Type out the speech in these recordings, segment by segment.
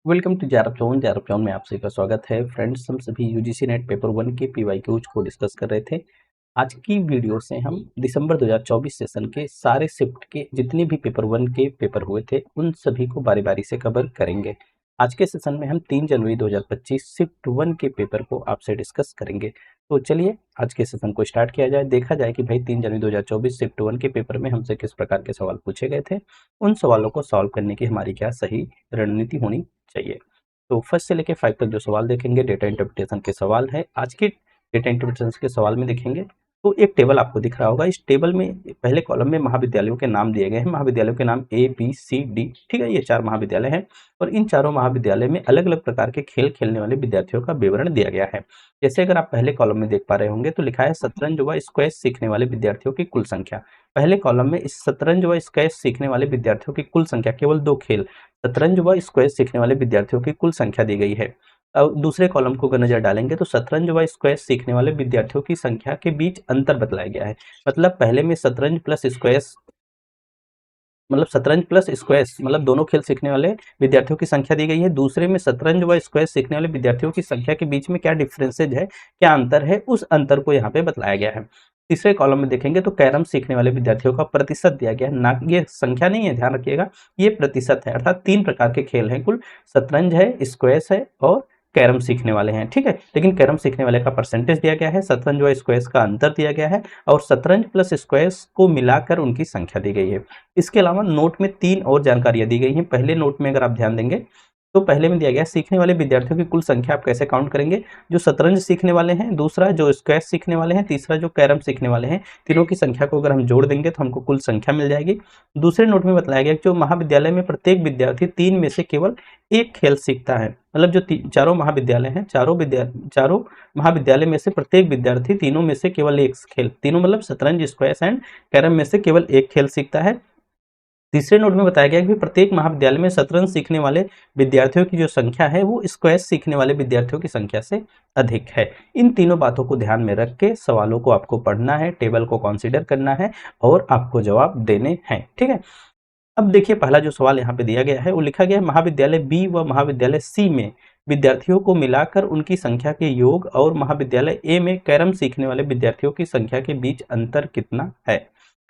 Welcome to जारप zone में आप सभी का स्वागत है। फ्रेंड्स, हम सभी यूजीसी नेट पेपर 1 के पीवाईक्यूज को डिस्कस कर रहे थे। आज की वीडियो से हम दिसंबर 2024 सेशन के सारे शिफ्ट के जितने भी पेपर 1 के पेपर हुए थे उन सभी को बारी बारी से कवर करेंगे। आज के सेशन में हम 3 जनवरी 2025 शिफ्ट 1 के पेपर को आपसे डिस्कस करेंगे। तो चलिए आज के सेशन को स्टार्ट किया जाए। देखा जाए कि भाई 3 जनवरी 2024 शिफ्ट 1 के पेपर में हमसे किस प्रकार के सवाल पूछे गए थे, उन सवालों को सॉल्व करने की हमारी क्या सही रणनीति होनी चाहिए। तो फर्स्ट से लेके 5 तक जो सवाल देखेंगे डेटा इंटरप्रिटेशन के सवाल है। आज के डेटा इंटरप्रिटेशन के सवाल में देखेंगे तो एक टेबल आपको दिख रहा होगा। इस टेबल में पहले कॉलम में महाविद्यालयों के नाम दिए गए हैं। महाविद्यालयों के नाम ए बी सी डी, ठीक है, ये 4 महाविद्यालय हैं और इन चारों महाविद्यालय में अलग अलग प्रकार के खेल खेलने वाले विद्यार्थियों का विवरण दिया गया है। जैसे अगर आप पहले कॉलम में देख पा रहे होंगे तो लिखा है शतरंज व स्क्वैश सीखने वाले विद्यार्थियों की कुल संख्या। पहले कॉलम में इस शतरंज व स्क्वैश सीखने वाले विद्यार्थियों की कुल संख्या, केवल 2 खेल शतरंज व स्क्वैश सीखने वाले विद्यार्थियों की कुल संख्या दी गई है। अब दूसरे कॉलम को अगर नजर डालेंगे तो शतरंज व स्क्वैश सीखने वाले विद्यार्थियों की संख्या के बीच अंतर बतलाया गया है। मतलब पहले में शतरंज प्लस स्क्वैश, मतलब शतरंज प्लस स्क्वैश मतलब दोनों खेल सीखने वाले विद्यार्थियों की संख्या दी गई है। दूसरे में शतरंज व स्क्वैश सीखने वाले विद्यार्थियों की संख्या के बीच में क्या डिफरेंसेज है, क्या अंतर है, उस अंतर को यहाँ पे बतलाया गया है। तीसरे कॉलम में देखेंगे तो कैरम सीखने वाले विद्यार्थियों का प्रतिशत दिया गया है, ना ये संख्या नहीं है, ध्यान रखिएगा, ये प्रतिशत है। अर्थात 3 प्रकार के खेल हैं कुल, शतरंज है, स्क्वैश है और कैरम सीखने वाले हैं, ठीक है। लेकिन कैरम सीखने वाले का परसेंटेज दिया गया है, शतरंज व स्क्वैश का अंतर दिया गया है और शतरंज प्लस स्क्वैश को मिलाकर उनकी संख्या दी गई है। इसके अलावा नोट में 3 और जानकारियां दी गई हैं। पहले नोट में अगर आप ध्यान देंगे तो पहले में दिया गया सीखने वाले विद्यार्थियों की कुल संख्या आप कैसे काउंट करेंगे, जो शतरंज सीखने वाले हैं, दूसरा जो स्क्वैश सीखने वाले हैं, तीसरा जो कैरम सीखने वाले हैं, तीनों की संख्या को अगर हम जोड़ देंगे तो हमको कुल संख्या मिल जाएगी। दूसरे नोट में बताया गया कि जो महाविद्यालय में प्रत्येक विद्यार्थी 3 में से केवल एक खेल सीखता है। मतलब जो चारों महाविद्यालय हैं, चारों महाविद्यालय में से प्रत्येक विद्यार्थी तीनों में से केवल एक खेल, तीनों मतलब शतरंज, स्क्वैश एंड कैरम में से केवल एक खेल सीखता है। तीसरे नोट में बताया गया कि प्रत्येक महाविद्यालय में शतरंज सीखने वाले विद्यार्थियों की जो संख्या है वो स्क्वैश सीखने वाले विद्यार्थियों की संख्या से अधिक है। इन तीनों बातों को ध्यान में रख के सवालों को आपको पढ़ना है, टेबल को कंसीडर करना है और आपको जवाब देने हैं, ठीक है। अब देखिए पहला जो सवाल यहाँ पे दिया गया है वो लिखा गया है महाविद्यालय बी व महाविद्यालय सी में विद्यार्थियों को मिलाकर उनकी संख्या के योग और महाविद्यालय ए में कैरम सीखने वाले विद्यार्थियों की संख्या के बीच अंतर कितना है।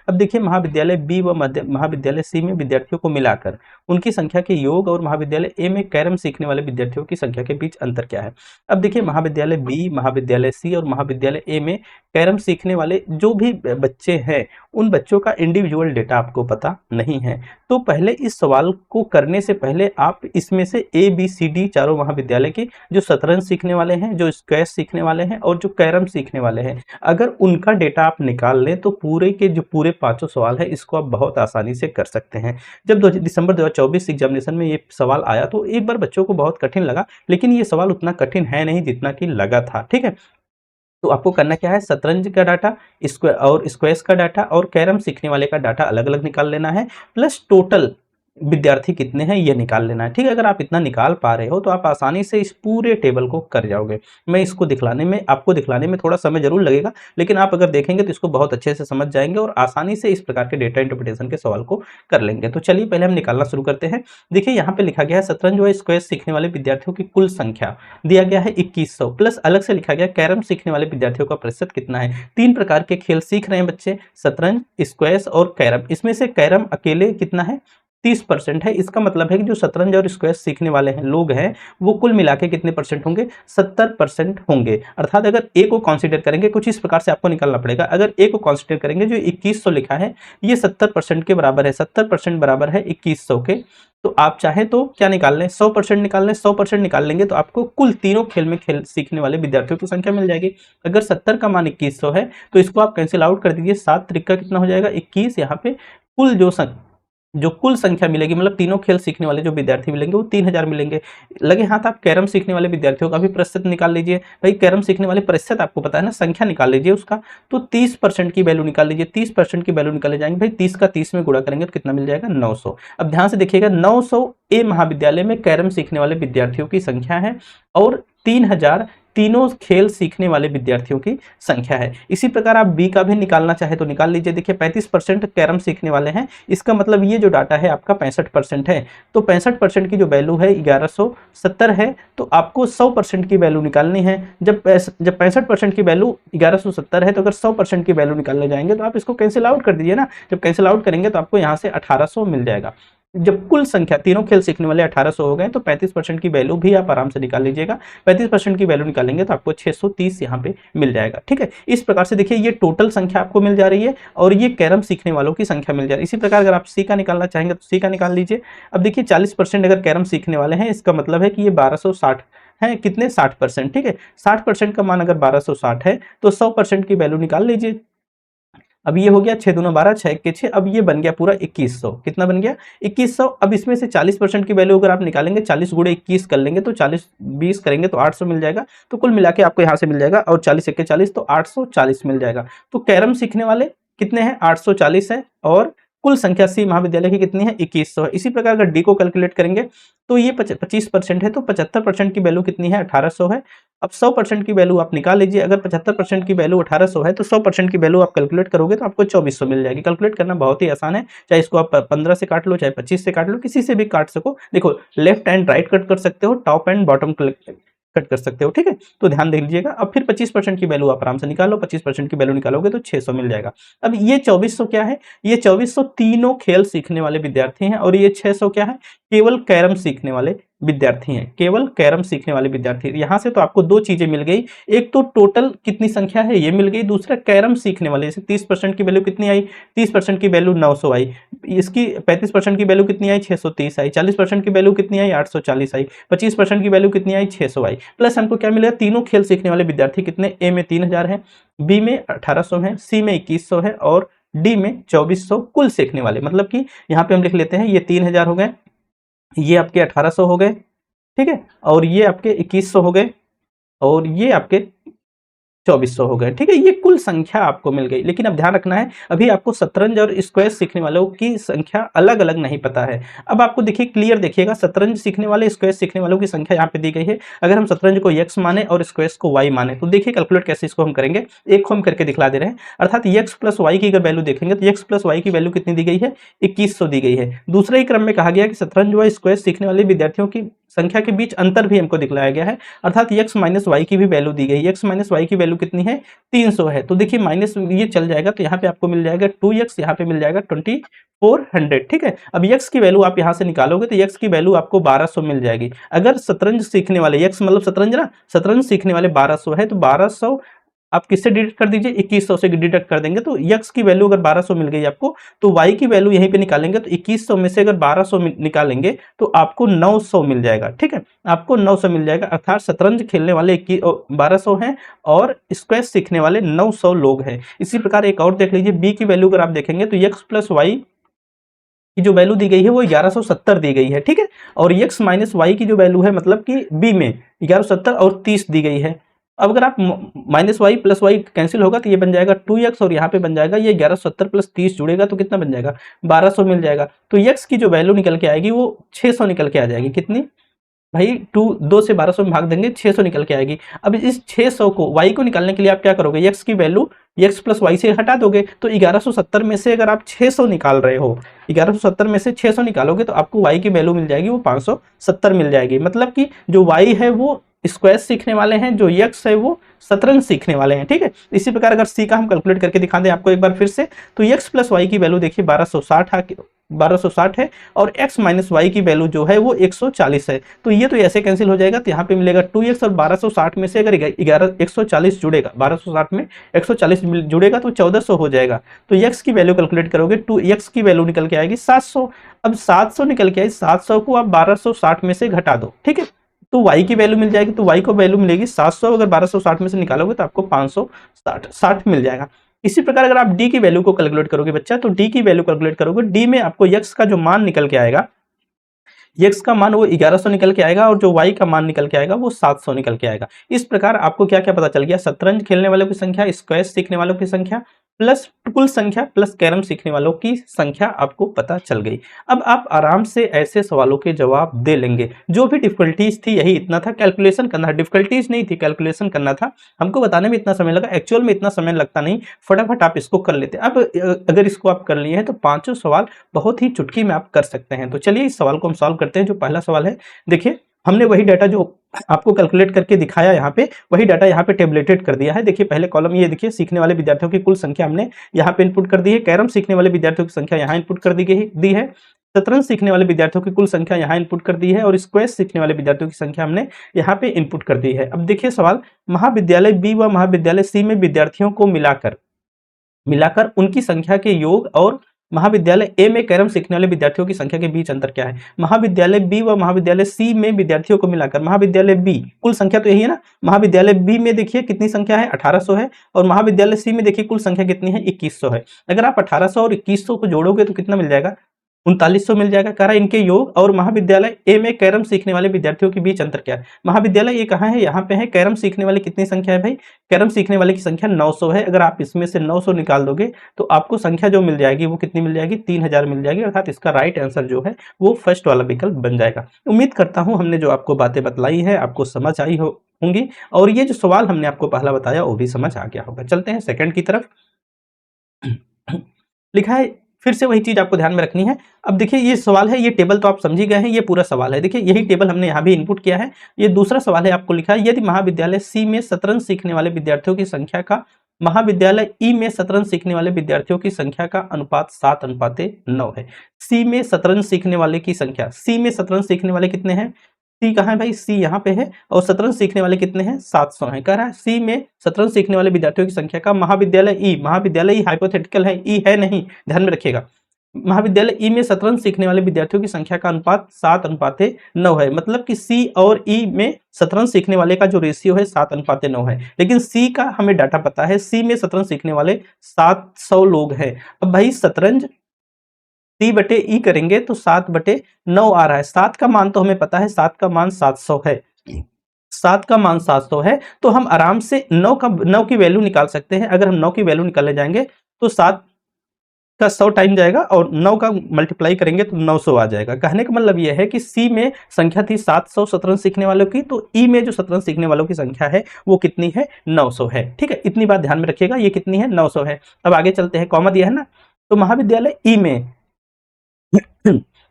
अब देखिए महाविद्यालय बी व महाविद्यालय सी में विद्यार्थियों को मिलाकर उनकी संख्या के योग और महाविद्यालय ए में कैरम सीखने वाले विद्यार्थियों की संख्या के बीच अंतर क्या है। अब देखिए महाविद्यालय बी, महाविद्यालय सी और महाविद्यालय ए में कैरम सीखने वाले जो भी बच्चे हैं उन बच्चों का इंडिविजुअल डेटा आपको पता नहीं है। तो पहले इस सवाल को करने से पहले आप इसमें से ए बी सी डी चारों महाविद्यालय के जो शतरंज सीखने वाले हैं, जो स्क्वैश सीखने वाले हैं और जो कैरम सीखने वाले हैं, अगर उनका डेटा आप निकाल लें तो पूरे के जो पूरे 5 सवाल है इसको आप बहुत आसानी से कर सकते हैं। जब दिसंबर 2024 एग्जामिनेशन में ये सवाल आया तो एक बार बच्चों को बहुत कठिन लगा, लेकिन ये सवाल उतना कठिन है नहीं जितना कि लगा था, ठीक है। तो आपको करना क्या है, शतरंज का डाटा और स्क्वैश का डाटा और कैरम सीखने वाले का डाटा अलग अलग निकाल लेना है, प्लस टोटल विद्यार्थी कितने हैं ये निकाल लेना है, ठीक है। अगर आप इतना निकाल पा रहे हो तो आप आसानी से इस पूरे टेबल को कर जाओगे। मैं इसको आपको दिखलाने में थोड़ा समय जरूर लगेगा, लेकिन आप अगर देखेंगे तो इसको बहुत अच्छे से समझ जाएंगे और आसानी से इस प्रकार के डेटा इंटरप्रिटेशन के सवाल को कर लेंगे। तो चलिए पहले हम निकालना शुरू करते हैं। देखिए यहाँ पे लिखा गया है शतरंज व स्क्वैश सीखने वाले विद्यार्थियों की कुल संख्या दिया गया है 2100, प्लस अलग से लिखा गया कैरम सीखने वाले विद्यार्थियों का प्रतिशत कितना है। 3 प्रकार के खेल सीख रहे हैं बच्चे, शतरंज, स्क्वैश और कैरम। इसमें से कैरम अकेले कितना है, 30% है। इसका मतलब है कि जो शतरंज और स्क्वैश सीखने वाले हैं लोग हैं वो कुल मिला के कितने परसेंट होंगे, 70% होंगे। अर्थात अगर ए को कंसीडर करेंगे, कुछ इस प्रकार से आपको निकालना पड़ेगा, अगर ए को कंसीडर करेंगे जो 2100 लिखा है ये 70% के बराबर है, 70% बराबर है 2100 के। तो आप चाहे तो क्या निकाल लें, 100% निकाल लें। 100% निकाल लेंगे तो आपको कुल तीनों खेल में खेल सीखने वाले विद्यार्थियों की संख्या मिल जाएगी। अगर 70 का मान 2100 है तो इसको आप कैंसिल आउट कर दीजिए, 7 त्रिक का कितना हो जाएगा 21। यहाँ पे कुल जो कुल संख्या मिलेगी, मतलब तीनों खेल सीखने वाले जो विद्यार्थी मिलेंगे वो 3000 मिलेंगे। लगे हाथ आप कैरम सीखने वाले विद्यार्थियों का भी प्रतिशत निकाल लीजिए। भाई कैरम सीखने वाले प्रतिशत आपको पता है ना, संख्या निकाल लीजिए उसका, तो 30% की वैल्यू निकाल लीजिए। 30% की वैल्यू निकाले जाएंगे, भाई 30 का 30 में गुणा करेंगे तो कितना मिल जाएगा, 900। अब ध्यान से देखिएगा, 900 ए महाविद्यालय में कैरम सीखने वाले विद्यार्थियों की संख्या है और 3000 तीनों खेल सीखने वाले विद्यार्थियों की संख्या है। इसी प्रकार आप बी का भी निकालना चाहे तो निकाल लीजिए। देखिए 35% कैरम सीखने वाले हैं, इसका मतलब ये जो डाटा है आपका 65% है। तो 65% की जो वैल्यू है 1170 है, तो आपको 100% की वैल्यू निकालनी है। जब 65% की वैल्यू 1170 है, तो अगर 100% की वैल्यू निकालने जाएंगे तो आप इसको कैंसिल आउट कर दीजिए ना। जब कैंसिल आउट करेंगे तो आपको यहाँ से 1800 मिल जाएगा। जब कुल संख्या तीनों खेल सीखने वाले 1800 हो गए, तो 35% की वैल्यू भी आप आराम से निकाल लीजिएगा। 35% की वैल्यू निकालेंगे तो आपको 630 यहाँ पे मिल जाएगा। ठीक है, इस प्रकार से देखिए ये टोटल संख्या आपको मिल जा रही है और ये कैरम सीखने वालों की संख्या मिल जा रही है। इसी प्रकार अगर आप सी का निकालना चाहेंगे तो सी का निकाल लीजिए। अब देखिए 40% अगर कैरम सीखने वाले हैं, इसका मतलब है कि ये 1260 है, कितने 60%। ठीक है, 60% का मान अगर 1260 है तो 100% की वैल्यू निकाल लीजिए। अब ये हो गया 6 दूना 12, 6 के 6, अब ये बन गया पूरा 2100। कितना बन गया 2100। अब इसमें से 40% की वैल्यू अगर आप निकालेंगे, 40 गुणे 21 कर लेंगे तो 40 20 करेंगे तो 800 मिल जाएगा। तो कुल मिला के आपको यहाँ से मिल जाएगा, और 40 1 40 तो 840 मिल जाएगा। तो कैरम सीखने वाले कितने हैं 840 है, और कुल संख्या सी महाविद्यालय की कितनी है 2100 है। इसी प्रकार अगर डी को कैलकुलेट करेंगे तो ये 25% है, तो 75% की वैल्यू कितनी है 1800 है। अब 100% की वैल्यू आप निकाल लीजिए। अगर 75% की वैल्यू 1800 है तो 100% की वैल्यू आप कैलकुलेट करोगे तो आपको 2400 मिल जाएगी। कैलकुलेट करना बहुत ही आसान है, चाहे इसको आप 15 से काट लो, चाहे 25 से काट लो, किसी से भी काट सको। देखो लेफ्ट एंड राइट कट कर सकते हो, टॉप एंड बॉटम कट कर सकते हो। ठीक है, तो ध्यान दे लीजिएगा। अब फिर 25% की वैल्यू आप आराम से निकालो, 25% की वैल्यू निकालोगे तो 600 मिल जाएगा। अब ये 2400 क्या है, ये 2400 तीनों खेल सीखने वाले विद्यार्थी हैं, और ये 600 क्या है, केवल कैरम सीखने वाले विद्यार्थी हैं, केवल कैरम सीखने वाले विद्यार्थी। यहां से तो आपको दो चीजें मिल गई, एक तो टोटल कितनी संख्या है ये मिल गई, दूसरा कैरम सीखने वाले। जैसे 30% की वैल्यू कितनी आई, 30% की वैल्यू 900 आई, इसकी 35% की वैल्यू कितनी आई 630 आई, 40% की वैल्यू कितनी आई 840 आई, 25% की वैल्यू कितनी आई 600 आई। प्लस हमको क्या मिलेगा, तीनों खेल सीखने वाले विद्यार्थी कितने, ए में 3000 है, बी में 1800 है, सी में 2100 है, और डी में 2400 कुल सीखने वाले। मतलब कि यहाँ पे हम लिख लेते हैं ये 3000 हो गए, ये आपके 1800 हो गए, ठीक है, और ये आपके 2100 हो गए, और ये आपके 2400 हो गए। ठीक है, ये कुल संख्या आपको मिल गई। लेकिन अब ध्यान रखना है, अभी आपको शतरंज और स्क्वैश सीखने वालों की संख्या अलग अलग नहीं पता है। अब आपको देखिए क्लियर देखिएगा, शतरंज सीखने वाले स्क्वैश सीखने वालों की संख्या यहाँ पे दी गई है। अगर हम शतरंज को x माने और स्क्वैश को y माने तो देखिए कैलकुलेट कैसे इसको हम करेंगे, एक को हम करके दिखला दे रहे हैं। अर्थात x प्लस वाई की अगर वैल्यू देखेंगे तो x प्लस वाई की वैल्यू कितनी दी गई है 2100 दी गई है। दूसरे ही क्रम में कहा गया कि शतरंज व स्क्वैश सीखने वाले विद्यार्थियों की संख्या के बीच अंतर भी हमको दिखलाया गया है। अर्थात x माइनस वाई की भी वैल्यू दी गई है, x माइनस वाई की वैल्यू कितनी है 300 है। तो देखिए माइनस ये चल जाएगा, तो यहाँ पे आपको मिल जाएगा 2x, यहाँ पे मिल जाएगा 2400। ठीक है, अब x की वैल्यू आप यहाँ से निकालोगे तो x की वैल्यू आपको 1200 मिल जाएगी। अगर शतरंज सीखने वाले x मतलब शतरंज ना, शतरंज सीखने वाले 1200 है, तो 1200 आप किससे डिडक्ट कर दीजिए 2100 से डिडक्ट कर देंगे। तो x की वैल्यू अगर 1200 मिल गई आपको, तो y की वैल्यू यहीं पे निकालेंगे तो 2100 में से अगर 1200 निकालेंगे तो आपको 900 मिल जाएगा। ठीक है, आपको 900 मिल जाएगा। अर्थात शतरंज खेलने वाले 1200 हैं और स्क्वैश सीखने वाले 900 लोग हैं। इसी प्रकार एक और देख लीजिए, b की वैल्यू अगर आप देखेंगे तो x प्लस वाई की जो वैल्यू दी गई है वो 1170 दी गई है। ठीक है, और x माइनस वाई की जो वैल्यू है मतलब कि b में 1170 और 30 दी गई है। अब अगर आप minus y plus y cancel होगा तो ये बन जाएगा 2x, और यहाँ पे बन जाएगा ये 1170 प्लस 30 जुड़ेगा तो कितना बन जाएगा 1200 मिल जाएगा। तो x की जो वैल्यू निकल के आएगी वो 600 निकल के आ जाएगी। कितनी भाई 2 से 1200 में भाग देंगे 600 निकल के आएगी। अब इस 600 को y को निकालने के लिए आप क्या करोगे, x की वैल्यू x प्लस वाई से हटा दोगे। तो 1170 में से अगर आप 600 निकाल रहे हो, 1170 में से 600 निकालोगे तो आपको y की वैल्यू मिल जाएगी वो 570 मिल जाएगी। मतलब कि जो y है वो स्क्वैश सीखने वाले हैं, जो x है वो शतरंज सीखने वाले हैं। ठीक है, इसी प्रकार अगर c का हम कैलकुलेट करके दिखा दें आपको एक बार फिर से, तो x प्लस वाई की वैल्यू देखिए 1260 है, और x माइनस वाई की वैल्यू जो है वो 140 है। तो ये तो ऐसे कैंसिल हो जाएगा, तो यहाँ पे मिलेगा 2x, और 1260 में से अगर 140 जुड़ेगा, 1260 में 140 जुड़ेगा तो 1400 हो जाएगा। तो x की वैल्यू कैलकुलेट करोगे, 2x की वैल्यू निकल के आएगी 700। अब 700 निकल के आई, 700 को आप 1260 में से घटा दो। ठीक है, तो y की वैल्यू मिल जाएगी, तो y को वैल्यू मिलेगी 700, अगर 1260 में से निकालोगे तो आपको 560 मिल जाएगा। इसी प्रकार अगर आप d की वैल्यू को कैलकुलेट करोगे बच्चा, तो d की वैल्यू कैलकुलेट करोगे, d में आपको x का जो मान निकल के आएगा, x का मान वो 1100 निकल के आएगा, और जो y का मान निकल के आएगा वो 700 निकल के आएगा। इस प्रकार आपको क्या क्या पता चल गया, शतरंज खेलने वालों की संख्या, स्क्वैश सीखने वालों की संख्या, प्लस कुल संख्या प्लस कैरम सीखने वालों की संख्या आपको पता चल गई। अब आप आराम से ऐसे सवालों के जवाब दे लेंगे। जो भी डिफिकल्टीज थी यही इतना था, कैलकुलेशन करना, डिफिकल्टीज नहीं थी, कैलकुलेशन करना था। हमको बताने में इतना समय लगा, एक्चुअल में इतना समय लगता नहीं, फटाफट आप इसको कर लेते। अब अगर इसको आप कर लिए हैं तो पांचों सवाल बहुत ही चुटकी में आप कर सकते हैं। तो चलिए इस सवाल को हम सॉल्व करते हैं। जो पहला सवाल है, देखिए हमने वही डाटा जो आपको कैलकुलेट करके दिखाया यहाँ पे, वही डाटा यहाँ पे टेबलेटेड कर दिया है। देखिए पहले कॉलम ये देखिए, सीखने वाले विद्यार्थियों की कुल संख्या हमने यहाँ पे इनपुट कर दी है, कैरम सीखने वाले विद्यार्थियों की संख्या यहाँ इनपुट कर दी है, शतरंज सीखने वाले विद्यार्थियों की कुल संख्या यहाँ इनपुट कर दी है, और स्क्वैश सीखने वाले विद्यार्थियों की संख्या हमने यहाँ पे इनपुट कर दी है। अब देखिए सवाल, महाविद्यालय बी व महाविद्यालय सी में विद्यार्थियों को मिलाकर उनकी संख्या के योग और महाविद्यालय ए में कैरम सीखने वाले विद्यार्थियों की संख्या के बीच अंतर क्या है। महाविद्यालय बी व महाविद्यालय सी में विद्यार्थियों को मिलाकर, महाविद्यालय बी कुल संख्या तो यही है ना, महाविद्यालय बी में देखिए कितनी संख्या है, 1800 है, और महाविद्यालय सी में देखिए कुल संख्या कितनी है, 2100 है। अगर आप 1800 और 2100 को जोड़ोगे तो कितना मिल जाएगा, 3900 मिल जाएगा। कह रहा है इनके योग और महाविद्यालय ए में कैरम सीखने वाले विद्यार्थियों के बीच अंतर क्या है। महाविद्यालय ये कहाँ है, यहाँ पे है। कैरम सीखने वाले कितनी संख्या है भाई, कैरम सीखने वाले की संख्या 900 है। अगर आप इसमें से 900 निकाल दोगे तो आपको संख्या जो मिल जाएगी वो कितनी मिल जाएगी, 3000 मिल जाएगी। अर्थात इसका राइट आंसर जो है वो फर्स्ट वाला विकल्प बन जाएगा। उम्मीद करता हूं हमने जो आपको बातें बतलाई है आपको समझ आई होंगी, और ये जो सवाल हमने आपको पहला बताया वो भी समझ आ गया होगा। चलते हैं सेकंड की तरफ। लिखा है, फिर से वही चीज आपको ध्यान में रखनी है। अब देखिए ये सवाल है, ये टेबल तो आप समझ ही गए हैं, ये पूरा सवाल है। देखिए यही टेबल हमने यहाँ भी इनपुट किया है। ये दूसरा सवाल है, आपको लिखा है यदि महाविद्यालय सी में शतरंज सीखने वाले विद्यार्थियों की संख्या का महाविद्यालय ई में शतरंज सीखने वाले विद्यार्थियों की संख्या का अनुपात 7:9 है। सी में शतरंज सीखने वाले की संख्या, सी में शतरंज सीखने वाले कितने हैं, सी कहाँ है भाई, सी यहाँ पे है, और शतरंज सीखने वाले कितने हैं, 700 हैं। कह रहा है सी में शतरंज सीखने वाले विद्यार्थियों की संख्या का महाविद्यालय ई, महाविद्यालय ई हाइपोथेटिकल है, ई है नहीं, ध्यान में रखिएगा। महाविद्यालय ई में शतरंज सीखने वाले विद्यार्थियों की संख्या का अनुपात 7:9 है। मतलब कि सी और ई में शतरंज सीखने वाले का जो रेशियो है 7:9 है। लेकिन सी का हमें डाटा पता है, सी में शतरंज सीखने वाले 700 लोग हैं। अब भाई शतरंज सी बटे ई करेंगे तो 7/9 आ रहा है। 7 का मान तो हमें पता है, 7 का मान 700 है, 7 का मान 700 है, तो हम आराम से 9 की वैल्यू निकाल सकते हैं। अगर हम 9 की वैल्यू निकालने जाएंगे तो 7 का 100 टाइम जाएगा और 9 का मल्टीप्लाई करेंगे तो 900 आ जाएगा। कहने का मतलब यह है कि सी में संख्या थी 700 शतरंज सीखने वालों की, तो ई में जो शतरंज सीखने वालों की संख्या है वो कितनी है, 900 है। ठीक है, इतनी बात ध्यान में रखिएगा, ये कितनी है, 900 है। अब आगे चलते हैं, कॉमा दिया है ना, तो महाविद्यालय ई में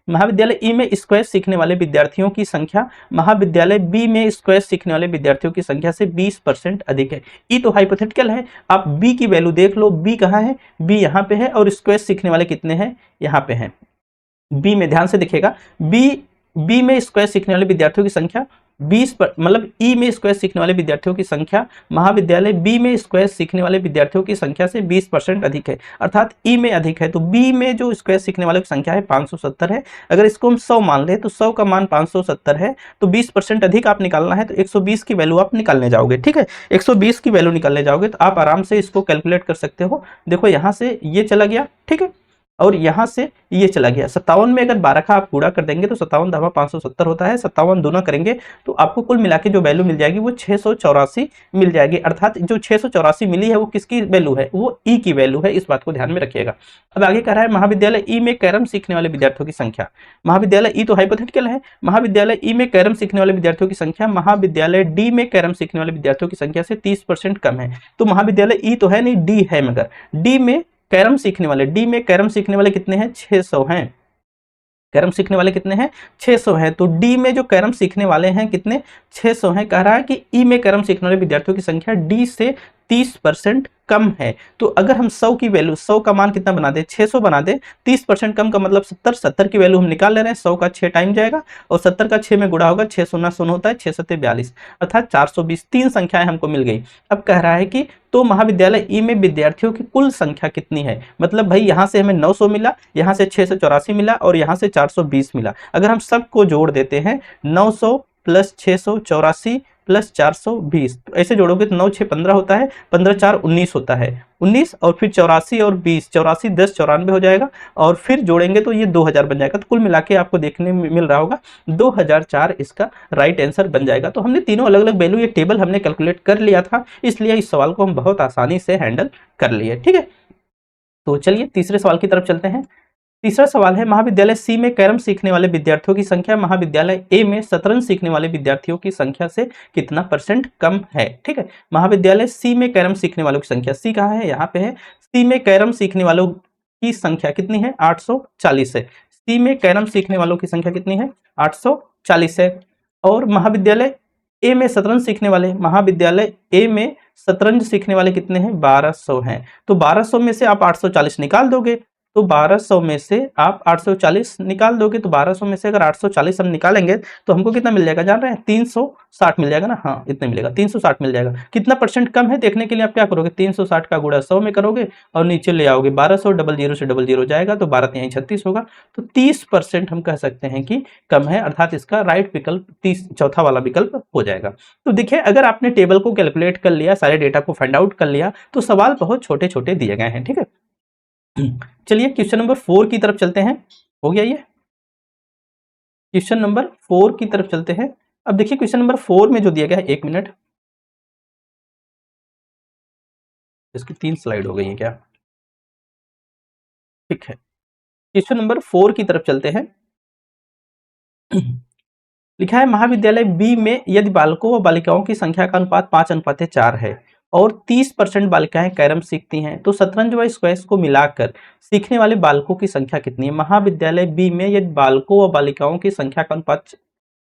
महाविद्यालय ई में स्क्वैश सीखने वाले विद्यार्थियों की संख्या महाविद्यालय बी में स्क्वैश सीखने वाले विद्यार्थियों की संख्या से 20% अधिक है। ई तो हाइपोथेटिकल है, आप बी की वैल्यू देख लो, बी कहाँ है, बी यहाँ पे है, और स्क्वैश सीखने वाले कितने हैं, यहाँ पे हैं। बी में ध्यान से देखिएगा, बी में स्क्वैश सीखने वाले विद्यार्थियों की संख्या 20 पर, मतलब ई में स्क्वैश सीखने वाले विद्यार्थियों की संख्या महाविद्यालय बी में स्क्वैश सीखने वाले विद्यार्थियों की संख्या से 20% अधिक है। अर्थात ई में अधिक है, तो बी में जो स्क्वैश सीखने वालों की संख्या है 570 है। अगर इसको हम 100 मान ले तो 100 का मान 570 है, तो 20% अधिक आप निकालना है तो 120 की वैल्यू आप निकालने जाओगे। ठीक है, 120 की वैल्यू निकालने जाओगे तो आप आराम से इसको कैलकुलेट कर सकते हो। देखो यहाँ से ये चला गया, ठीक है, और यहां से ये चला गया। 57 में अगर 12 का आप गुणा कर देंगे तो 57 दफा 570 होता है, 57 दोनों करेंगे तो आपको कुल मिला के जो वैल्यू मिल जाएगी वो 684 मिल जाएगी। अर्थात जो 684 मिली है वो किसकी वैल्यू है, वो ई की वैल्यू है, इस बात को ध्यान में रखिएगा। अब आगे कह रहा है महाविद्यालय ई में कैरम सीखने वाले विद्यार्थियों की संख्या, महाविद्यालय ई तो हाइपोथेटिकल है, महाविद्यालय ई में कैरम सीखने वाले विद्यार्थियों की संख्या महाविद्यालय डी में कैरम सीखने वाले विद्यार्थियों की संख्या से 30% कम है। तो महाविद्यालय ई तो है नहीं, डी है, मगर डी में कैरम सीखने वाले, डी में कैरम सीखने वाले कितने हैं, 600 हैं। कैरम सीखने वाले कितने हैं, 600 हैं। तो डी में जो कैरम सीखने वाले हैं कितने, 600 हैं। कह रहा है कि ई में कैरम सीखने वाले विद्यार्थियों की संख्या डी से 30% कम है। तो अगर हम 100 की वैल्यू, 100 का मान कितना बना दे, 600 बना दे, 30% कम का मतलब 70, 70 की वैल्यू हम निकाल ले रहे हैं। 100 का 6 टाइम जाएगा और 70 का 6 में गुणा होगा, 6 शून्य शून्य होता है, 6 सत्ते 42, अर्थात 420। 3 संख्याएं हमको मिल गई। अब कह रहा है कि तो महाविद्यालय ई में विद्यार्थियों की कुल संख्या कितनी है। मतलब भाई यहाँ से हमें 900 मिला, यहाँ से 684 मिला और यहाँ से 420 मिला। अगर हम सबको जोड़ देते हैं, 900 प्लस 684 प्लस 420, तो ऐसे जोड़ोगे तो 9 6 15 होता है, 15 4 19 होता है, 19 और फिर 84 और 20, 84 10 94 हो जाएगा, और फिर जोड़ेंगे तो ये 2000 बन जाएगा। तो कुल मिला के आपको देखने में मिल रहा होगा 2004 इसका राइट आंसर बन जाएगा। तो हमने तीनों अलग अलग वैल्यू, ये टेबल हमने कैलकुलेट कर लिया था, इसलिए इस सवाल को हम बहुत आसानी से हैंडल कर लिए। ठीक है, तो चलिए तीसरे सवाल की तरफ चलते हैं। तीसरा सवाल है, महाविद्यालय सी में कैरम सीखने वाले विद्यार्थियों की संख्या महाविद्यालय ए में शतरंज सीखने वाले विद्यार्थियों की संख्या से कितना परसेंट कम है। ठीक है, महाविद्यालय सी में कैरम सीखने वालों की संख्या, सी कहाँ है, यहाँ पे है। सी में कैरम सीखने वालों की संख्या कितनी है, 840 है। सी में कैरम सीखने वालों की संख्या कितनी है, 840 है। और महाविद्यालय ए में शतरंज सीखने वाले, महाविद्यालय ए में शतरंज सीखने वाले कितने हैं, 1200 हैं। तो 1200 में से आप 840 निकाल दोगे, तो 1200 में से आप 840 निकाल दोगे, तो 1200 में से अगर 840 हम निकालेंगे तो हमको कितना मिल जाएगा, जान रहे हैं, 360 मिल जाएगा ना, हाँ इतना मिलेगा, 360 मिल जाएगा। कितना परसेंट कम है देखने के लिए आप क्या करोगे, 360 का गुणा 100 में करोगे और नीचे ले आओगे 1200, 00 से 00 जाएगा तो 12 यहीं 36 होगा। तो 30% हम कह सकते हैं कि कम है, अर्थात इसका राइट विकल्प 30 चौथा वाला विकल्प हो जाएगा। तो देखिए, अगर आपने टेबल को कैलकुलेट कर लिया, सारे डेटा को फाइंड आउट कर लिया, तो सवाल बहुत छोटे छोटे दिए गए हैं। ठीक है, चलिए क्वेश्चन नंबर 4 की तरफ चलते हैं। हो गया ये, क्वेश्चन नंबर 4 की तरफ चलते हैं। अब देखिए क्वेश्चन नंबर 4 में जो दिया गया है, 1 मिनट, इसकी 3 स्लाइड हो गई है क्या, ठीक है। क्वेश्चन नंबर 4 की तरफ चलते हैं। लिखा है, महाविद्यालय बी में यदि बालकों व बालिकाओं की संख्या का अनुपात 5:4 है और 30% बालिकाएं कैरम सीखती हैं, तो शतरंज व स्क्वैश को मिलाकर सीखने वाले बालकों की संख्या कितनी है। महाविद्यालय बी में यदि बालकों व बालिकाओं की संख्या का अनुपात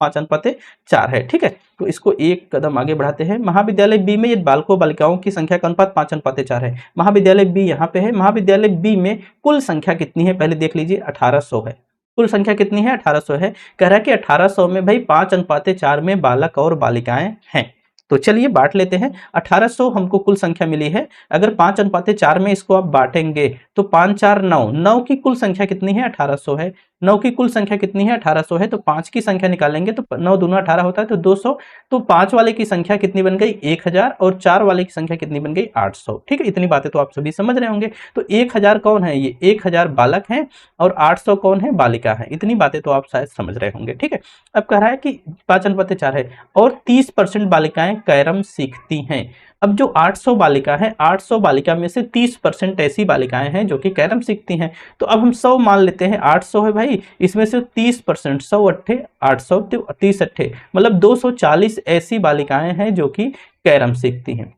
5:4 है। ठीक है, तो इसको एक कदम आगे बढ़ाते हैं। महाविद्यालय बी में यदि बालकों व बालिकाओं की संख्या का अनुपात 5:4 है, महाविद्यालय बी यहाँ पे है। महाविद्यालय बी में कुल संख्या कितनी है, पहले देख लीजिए, 1800 है। कुल संख्या कितनी है, 1800 है। कह रहा है कि 1800 में भाई 5:4 में बालक और बालिकाएं हैं। तो चलिए बांट लेते हैं। 1800 हमको कुल संख्या मिली है, अगर 5:4 में इसको आप बांटेंगे तो 5 4 9, 9 की कुल संख्या कितनी है, 1800 है। 9 की कुल संख्या कितनी है, 1800 है। तो 5 की संख्या निकालेंगे तो 9 दूना 18 होता है, तो 200। तो 5 वाले की संख्या कितनी बन गई, 1000, और 4 वाले की संख्या कितनी बन गई, 800। ठीक है, इतनी बातें तो आप सभी समझ रहे होंगे। तो 1000 कौन है, ये 1000 बालक हैं और 800 कौन है, बालिका है। इतनी बातें तो आप शायद समझ रहे होंगे। ठीक है, अब कह रहा है कि 5:4 है और 30% बालिकाएं कैरम सीखती हैं। अब जो 800 बालिका है, 800 बालिका में से 30% ऐसी बालिकाएं हैं जो कि कैरम सीखती हैं। तो अब हम 100 मान लेते हैं, 800 है भाई, इसमें से 30%, 100 अट्ठे 800, 30 अट्ठे मतलब 240 ऐसी बालिकाएं हैं जो कि कैरम सीखती हैं।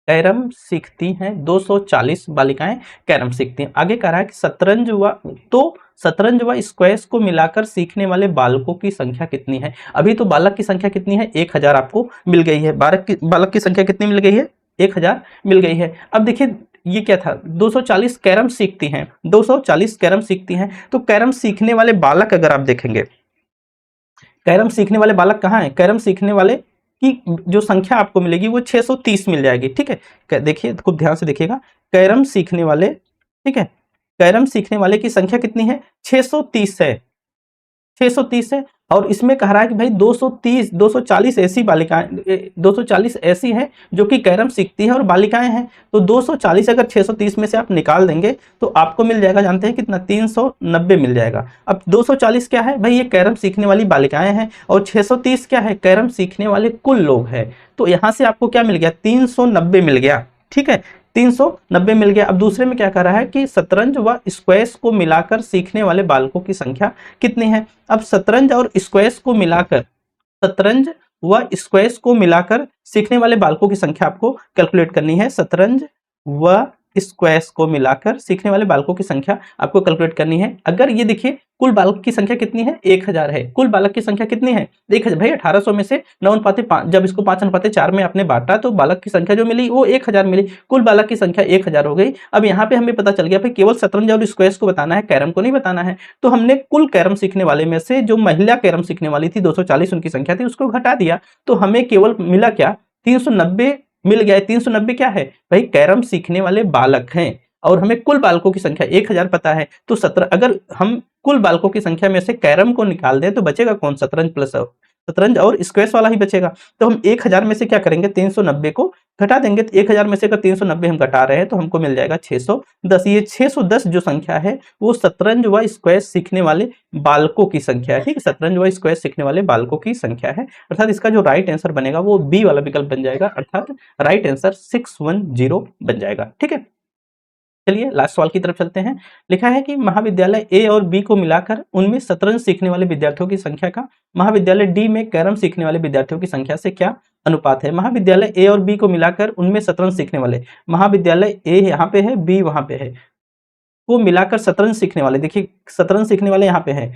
कैरम सीखती हैं 240 बालिकाएं कैरम सीखती हैं। आगे कह रहा है कि शतरंज व स्क्वैश को मिलाकर सीखने वाले बालकों की संख्या कितनी है। अभी तो बालक की संख्या कितनी है, 1000 आपको मिल गई है। बालक की संख्या कितनी मिल गई है, 1000 मिल गई है। अब देखिए ये क्या था, 240 कैरम सीखती हैं, 240 कैरम सीखती हैं। तो कैरम सीखने वाले बालक अगर आप देखेंगे, कैरम सीखने वाले बालक कहाँ हैं, कैरम सीखने वाले की जो संख्या आपको मिलेगी वो 630 मिल जाएगी। ठीक है, देखिए खूब ध्यान से देखिएगा, कैरम सीखने वाले, ठीक है, कैरम सीखने वाले की संख्या कितनी है, 630 है, 630 है। और इसमें कह रहा है कि भाई 240 ऐसी बालिकाएं, 240 ऐसी हैं जो कि कैरम सीखती हैं और बालिकाएं हैं। तो 240 अगर 630 में से आप निकाल देंगे तो आपको मिल जाएगा, जानते हैं कितना, 390 मिल जाएगा। अब 240 क्या है भाई, ये कैरम सीखने वाली बालिकाएं हैं, और 630 क्या है, कैरम सीखने वाले कुल लोग हैं। तो यहां से आपको क्या मिल गया, 390 मिल गया। ठीक है, 390 मिल गया। अब दूसरे में क्या कह रहा है कि शतरंज व स्क्वैश को मिलाकर सीखने वाले बालकों की संख्या कितनी है। अब शतरंज और स्क्वैश को मिलाकर, शतरंज व स्क्वैश को मिलाकर सीखने वाले बालकों की संख्या आपको कैलकुलेट करनी है। शतरंज व स्क्वैश को मिलाकर सीखने वाले बालकों की संख्या आपको कैलकुलेट करनी है। अगर ये देखिए कुल बालक की संख्या कितनी है, 1000 है। कुल बालक की संख्या कितनी है, 1000 भाई। 1800 में से 9:5, जब इसको 5:4 में आपने बांटा तो बालक की संख्या जो मिली वो 1000 मिली। कुल बालक की संख्या 1000 हो गई। अब यहाँ पे हमें पता चल गया भाई केवल शतरंज और स्क्वैश को बताना है, कैरम को नहीं बताना है। तो हमने कुल कैरम सीखने वाले में से जो महिला कैरम सीखने वाली थी, 240 उनकी संख्या थी, उसको घटा दिया तो हमें केवल मिला क्या, 390 मिल गया। 390 क्या है भाई, कैरम सीखने वाले बालक हैं, और हमें कुल बालकों की संख्या 1000 पता है। तो 17, अगर हम कुल बालकों की संख्या में से कैरम को निकाल दें तो बचेगा कौन, शतरंज और स्क्वैश वाला ही बचेगा। तो हम 1000 में से क्या करेंगे, 390 को घटा देंगे। तो 1000 में से अगर 390 हम घटा रहे हैं तो हमको मिल जाएगा 610। ये 610 जो संख्या है वो शतरंज व स्क्वैश सीखने वाले बालकों की संख्या है। ठीक है, शतरंज व स्क्वैश सीखने वाले बालकों की संख्या है। अर्थात इसका जो राइट आंसर बनेगा वो बी वाला विकल्प बन जाएगा, अर्थात राइट आंसर 610 बन जाएगा। ठीक है, चलिए लास्ट सवाल की तरफ चलते हैं। लिखा है कि महाविद्यालय ए और बी को मिलाकर उनमें शतरंज सीखने वाले विद्यार्थियों की संख्या का महाविद्यालय डी में कैरम सीखने वाले विद्यार्थियों की संख्या से क्या अनुपात है। महाविद्यालय ए और बी को मिलाकर उनमें शतरंज सीखने वाले, महाविद्यालय ए यहाँ पे है, बी वहां पे है, को मिलाकर शतरंज सीखने वाले, देखिए शतरंज सीखने वाले यहाँ पे है,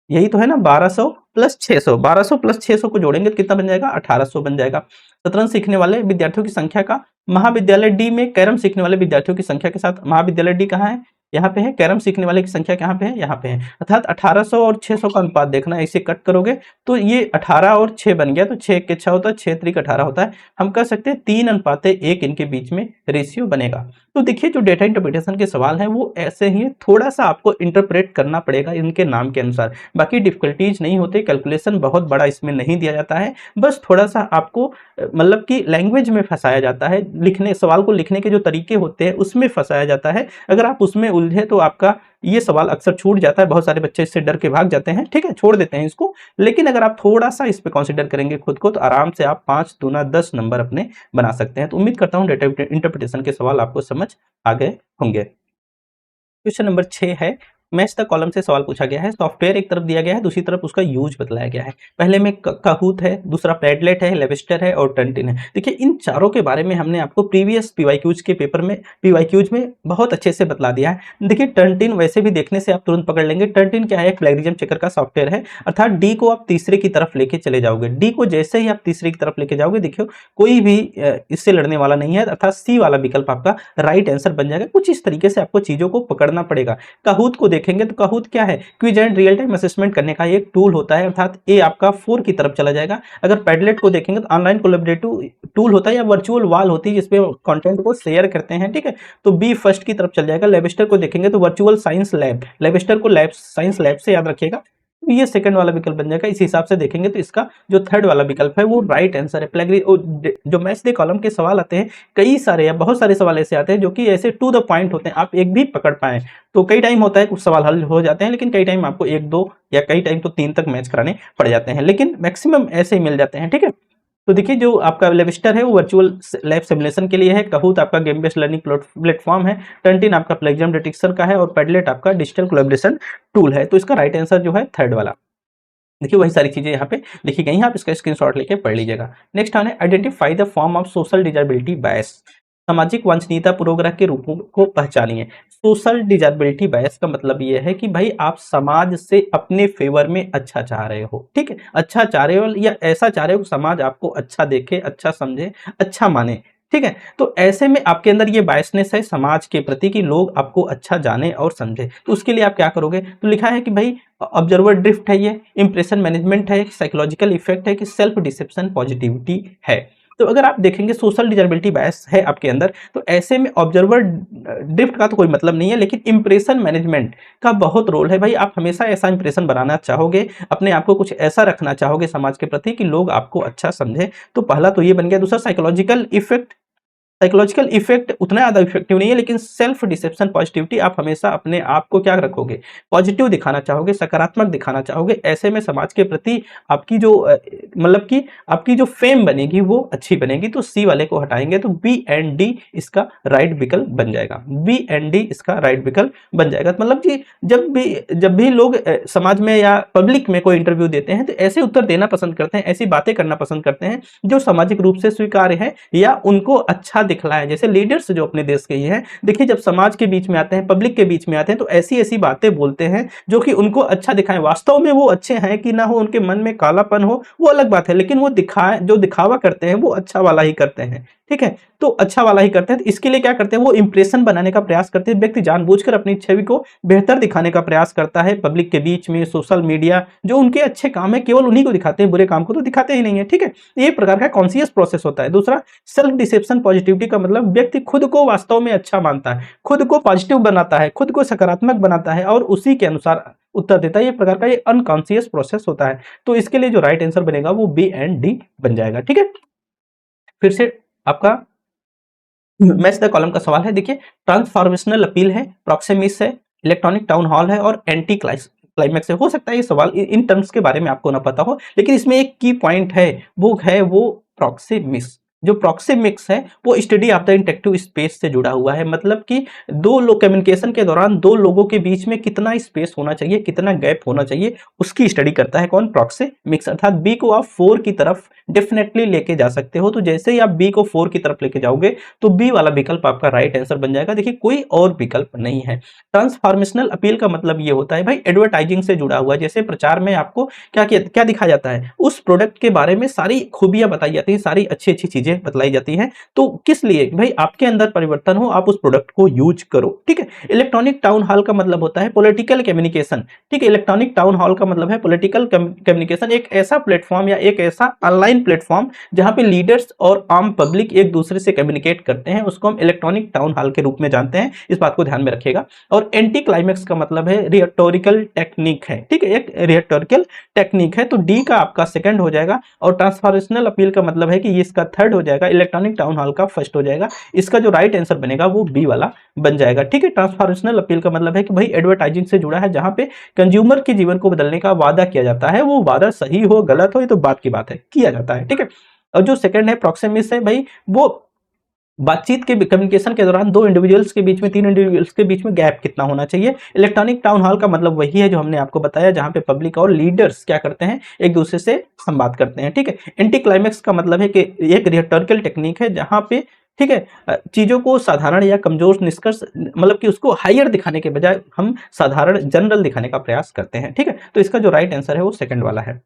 यही तो है ना 1200 प्लस 600, 1200 प्लस 600 को जोड़ेंगे तो कितना बन जाएगा 1800 बन जाएगा। शतरंज सीखने वाले विद्यार्थियों की संख्या का महाविद्यालय डी में कैरम सीखने वाले विद्यार्थियों की संख्या के साथ, महाविद्यालय डी कहाँ है, यहाँ पे है, कैरम सीखने वाले की संख्या कहाँ पे है, यहाँ पे है, अर्थात 1800 और 600 का अनुपात देखना है। इसे कट करोगे तो ये 18 और 6 बन गया, तो 6 के 6 होता है, 6 3 18 होता है। हम कह सकते हैं 3:1 इनके बीच में रेशियो बनेगा। तो देखिए जो डेटा इंटरप्रिटेशन के सवाल है वो ऐसे ही थोड़ा सा आपको इंटरप्रेट करना पड़ेगा इनके नाम के अनुसार, बाकी डिफिकल्टीज नहीं होते, कैलकुलेशन बहुत बड़ा इसमें नहीं दिया जाता है, बस थोड़ा सा आपको मतलब कि लैंग्वेज में फंसाया जाता है, लिखने सवाल को लिखने के जो तरीके होते हैं उसमें फंसाया जाता है। अगर आप उसमें उलझे तो आपका ये सवाल अक्सर छूट जाता है, बहुत सारे बच्चे इससे डर के भाग जाते हैं, ठीक है, छोड़ देते हैं इसको। लेकिन अगर आप थोड़ा सा इस पे कंसीडर करेंगे खुद को तो आराम से आप 5 दूना 10 नंबर अपने बना सकते हैं। तो उम्मीद करता हूं डेटा इंटरप्रिटेशन के सवाल आपको समझ आ गए होंगे। क्वेश्चन नंबर 6 है, मैच द कॉलम से सवाल पूछा गया है। सॉफ्टवेयर एक तरफ दिया गया है, दूसरी तरफ उसका यूज बतलाया गया है। पहले में काहूत है, दूसरा पैडलेट है, लेविस्टर है और टर्नटिन है। देखिए इन चारों के बारे में हमने आपको प्रीवियस पीवाईक्यूज के पेपर में पीवाईक्यूज में बहुत अच्छे से बतला दिया है। देखिए टर्नटिन वैसे भी देखने से आप तुरंत पकड़ लेंगे। टर्नटिन क्या है, एक प्लेगरिज्म चेकर का सॉफ्टवेयर है, अर्थात डी को आप तीसरे की तरफ लेके चले जाओगे। डी को जैसे ही आप तीसरे की तरफ लेके जाओगे, देखियो कोई भी इससे लड़ने वाला नहीं है, अर्थात सी वाला विकल्प आपका राइट आंसर बन जाएगा। कुछ इस तरीके से आपको चीजों को पकड़ना पड़ेगा। काहूत को देखेंगे तो काहूत क्या है, quiz and real time assessment करने का एक टूल होता है, अर्थात ए आपका 4 की तरफ चला जाएगा। अगर पैडलेट को देखेंगे तो ऑनलाइन कोलैबोरेटिव टूल होता है या वर्चुअल वॉल होती है जिसपे कंटेंट को शेयर करते हैं, ठीक है, तो बी फर्स्ट की तरफ चल जाएगा। लेविस्टर को देखेंगे तो वर्चुअल साइंस लैब, लेविस्टर को लैब साइंस लैब से याद रखिएगा, ये सेकंड वाला विकल्प बन जाएगा। इस हिसाब से देखेंगे तो इसका जो थर्ड वाला विकल्प है वो राइट आंसर है। जो मैच द कॉलम के सवाल आते हैं, कई सारे या बहुत सारे सवाल ऐसे आते हैं जो कि ऐसे टू द पॉइंट होते हैं, आप एक भी पकड़ पाए तो कई टाइम होता है कुछ सवाल हल हो जाते हैं, लेकिन कई टाइम आपको 1 2 या कई टाइम तो 3 तक मैच कराने पड़ जाते हैं, लेकिन मैक्सिमम ऐसे ही मिल जाते हैं, ठीक है। तो देखिए जो आपका लेविस्टर है वो वर्चुअल लैब सिमुलेशन के लिए है, काहूत आपका गेम बेस्ड लर्निंग प्लेटफॉर्म है, टर्नटिन आपका प्लेगरिज्म डिटेक्शन का है और पैडलेट आपका डिजिटल कोलैबोरेशन टूल है। तो इसका राइट आंसर जो है थर्ड वाला। देखिए वही सारी चीजें यहाँ पे लिखी गई हैं, आप इसका स्क्रीनशॉट लेके पढ़ लीजिएगा। नेक्स्ट आने identify the form of social desirability bias, सामाजिक वांछनीयता पूर्वग्रह के रूपों को पहचानिए। सोशल डिजेबिलिटी बायस का मतलब ये है कि भाई आप समाज से अपने फेवर में अच्छा चाह रहे हो, ठीक है, अच्छा चाह रहे हो या ऐसा चाह रहे हो कि समाज आपको अच्छा देखे, अच्छा समझे, अच्छा माने, ठीक है। तो ऐसे में आपके अंदर ये बायसनेस है समाज के प्रति कि लोग आपको अच्छा जाने और समझे, तो उसके लिए आप क्या करोगे, तो लिखा है कि भाई ऑब्जर्वर ड्रिफ्ट है, ये इंप्रेशन मैनेजमेंट है, साइकोलॉजिकल इफेक्ट है कि सेल्फ डिसेप्शन पॉजिटिविटी है। तो अगर आप देखेंगे सोशल डिजेबिलिटी बायस है आपके अंदर, तो ऐसे में ऑब्जर्वर ड्रिफ्ट का तो कोई मतलब नहीं है, लेकिन इंप्रेशन मैनेजमेंट का बहुत रोल है। भाई आप हमेशा ऐसा इंप्रेशन बनाना चाहोगे, अपने आप को कुछ ऐसा रखना चाहोगे समाज के प्रति कि लोग आपको अच्छा समझे, तो पहला तो ये बन गया। दूसरा साइकोलॉजिकल इफेक्ट, साइकोलॉजिकल इफेक्ट उतना ज्यादा इफेक्टिव नहीं है, लेकिन सेल्फ डिसेप्शन पॉजिटिविटी, आप हमेशा अपने आप को क्या रखोगे, पॉजिटिव दिखाना चाहोगे, सकारात्मक दिखाना चाहोगे, ऐसे में समाज के प्रति आपकी जो मतलब कि आपकी जो फेम बनेगी वो अच्छी बनेगी। तो सी वाले को हटाएंगे तो बी एंड डी इसका राइट विकल्प बन जाएगा, बी एंड डी इसका राइट विकल्प बन जाएगा। मतलब कि जब भी लोग समाज में या पब्लिक में कोई इंटरव्यू देते हैं तो ऐसे उत्तर देना पसंद करते हैं, ऐसी बातें करना पसंद करते हैं जो सामाजिक रूप से स्वीकार्य है या उनको अच्छा दिखलाए। जैसे लीडर्स जो अपने देश के ही हैं, देखिए जब समाज के बीच में आते हैं, पब्लिक के बीच में आते हैं, तो ऐसी ऐसी बातें बोलते हैं जो कि उनको अच्छा दिखाएं। वास्तव में वो अच्छे हैं कि ना हो, उनके मन में कालापन हो, वो अलग बात है, लेकिन वो जो दिखावा करते हैं वो अच्छा वाला ही करते हैं, ठीक है, तो अच्छा वाला ही करते हैं। तो इसके लिए क्या करते हैं, वो इंप्रेशन बनाने का प्रयास करते हैं। व्यक्ति जानबूझकर अपनी छवि को बेहतर दिखाने का प्रयास करता है पब्लिक के बीच में। सोशल मीडिया जो उनके अच्छे काम है केवल उन्हीं को दिखाते हैं, बुरे काम को तो दिखाते ही नहीं है, ठीक है। ये प्रकार का कॉन्शियस प्रोसेस होता है। दूसरा सेल्फ डिसेप्शन पॉजिटिविटी का मतलब व्यक्ति खुद को वास्तव में अच्छा मानता है, खुद को पॉजिटिव बनाता है, खुद को सकारात्मक बनाता है और उसी के अनुसार उत्तर देता है। ये प्रकार का ये अनकॉन्शियस प्रोसेस होता है। तो इसके लिए जो राइट आंसर बनेगा वो बी एंड डी बन जाएगा, ठीक है। फिर से आपका मैच द कॉलम का सवाल है। देखिए ट्रांसफॉर्मेशनल अपील है, प्रॉक्सिमिस है, इलेक्ट्रॉनिक टाउन हॉल है और एंटी क्लाइमैक्स है। हो सकता है ये सवाल इन टर्म्स के बारे में आपको ना पता हो, लेकिन इसमें एक की पॉइंट है, वो प्रॉक्सिमिस। जो प्रॉक्सिमिक्स है वो study of the interactive space से जुड़ा हुआ है, मतलब कि दो लोग कम्युनिकेशन के दौरान दो लोगों के बीच में कितना स्पेस होना चाहिए, कितना गैप होना चाहिए, उसकी स्टडी करता है कौन, प्रॉक्सिमिक्स। अर्थात बी को आप 4 की तरफ डेफिनेटली लेके जा सकते हो, तो जैसे ही आप बी को 4 की तरफ लेके जाओगे तो बी वाला विकल्प आपका राइट आंसर बन जाएगा। देखिए कोई और विकल्प नहीं है। ट्रांसफॉर्मेशनल अपील का मतलब ये होता है भाई एडवर्टाइजिंग से जुड़ा हुआ, जैसे प्रचार में आपको क्या दिखाया जाता है, उस प्रोडक्ट के बारे में सारी खूबियां बताई जाती हैं, सारी अच्छी अच्छी चीजें बतलाई जाती हैं। तो किस लिए भाई, आपके अंदर परिवर्तन हो, आप उस प्रोडक्ट को यूज करो, ठीक है। इलेक्ट्रॉनिक टाउन हॉल का मतलब होता है पॉलिटिकल कम्युनिकेशन, ठीक है। इलेक्ट्रॉनिक टाउन हॉल का मतलब है पॉलिटिकल कम्युनिकेशन, एक ऐसा प्लेटफॉर्म या एक ऐसा ऑनलाइन प्लेटफॉर्म जहां पे लीडर्स और आम पब्लिक एक दूसरे से कम्युनिकेट करते हैं, उसको हम इलेक्ट्रॉनिक टाउन हॉल के रूप में जानते हैं, इस बात को ध्यान में रखिएगा। और एंटी क्लाइमेक्स का मतलब है रिहेटोरिकल टेक्निक है, ठीक है, एक रिहेटोरिकल टेक्निक है, तो डी का आपका सेकंड हो जाएगा। और ट्रांसफॉर्मेशनल अपील का मतलब है कि ये इसका थर्ड हो जाएगा, इलेक्ट्रॉनिक टाउन हॉल का फर्स्ट हो जाएगा, इसका जो राइट आंसर बनेगा वो बी वाला बन जाएगा, ठीक है। ट्रांसफॉर्मेशनल अपील का मतलब है कि भाई एडवर्टाइजिंग से जुड़ा है, जहां पे कंज्यूमर के जीवन को बदलने का वादा किया जाता है, वो वादा सही हो गलत हो ये तो बात की बात है, किया जाता है, ठीक है। और जो सेकंड है प्रॉक्सिमिक्स है भाई, वो बातचीत के कम्युनिकेशन के दौरान दो इंडिविजुअल्स के बीच में, तीन इंडिविजुअल्स के बीच में गैप कितना होना चाहिए। इलेक्ट्रॉनिक टाउन हॉल का मतलब वही है जो हमने आपको बताया, जहां पे पब्लिक और लीडर्स क्या करते हैं, एक दूसरे से संवाद करते हैं, ठीक है। एंटी क्लाइमेक्स का मतलब है कि एक रिहेटोरिकल टेक्निक है जहां पे, ठीक है, चीजों को साधारण या कमजोर निष्कर्ष, मतलब कि उसको हायर दिखाने के बजाय हम साधारण जनरल दिखाने का प्रयास करते हैं, ठीक है। तो इसका जो राइट आंसर है वो सेकंड वाला है।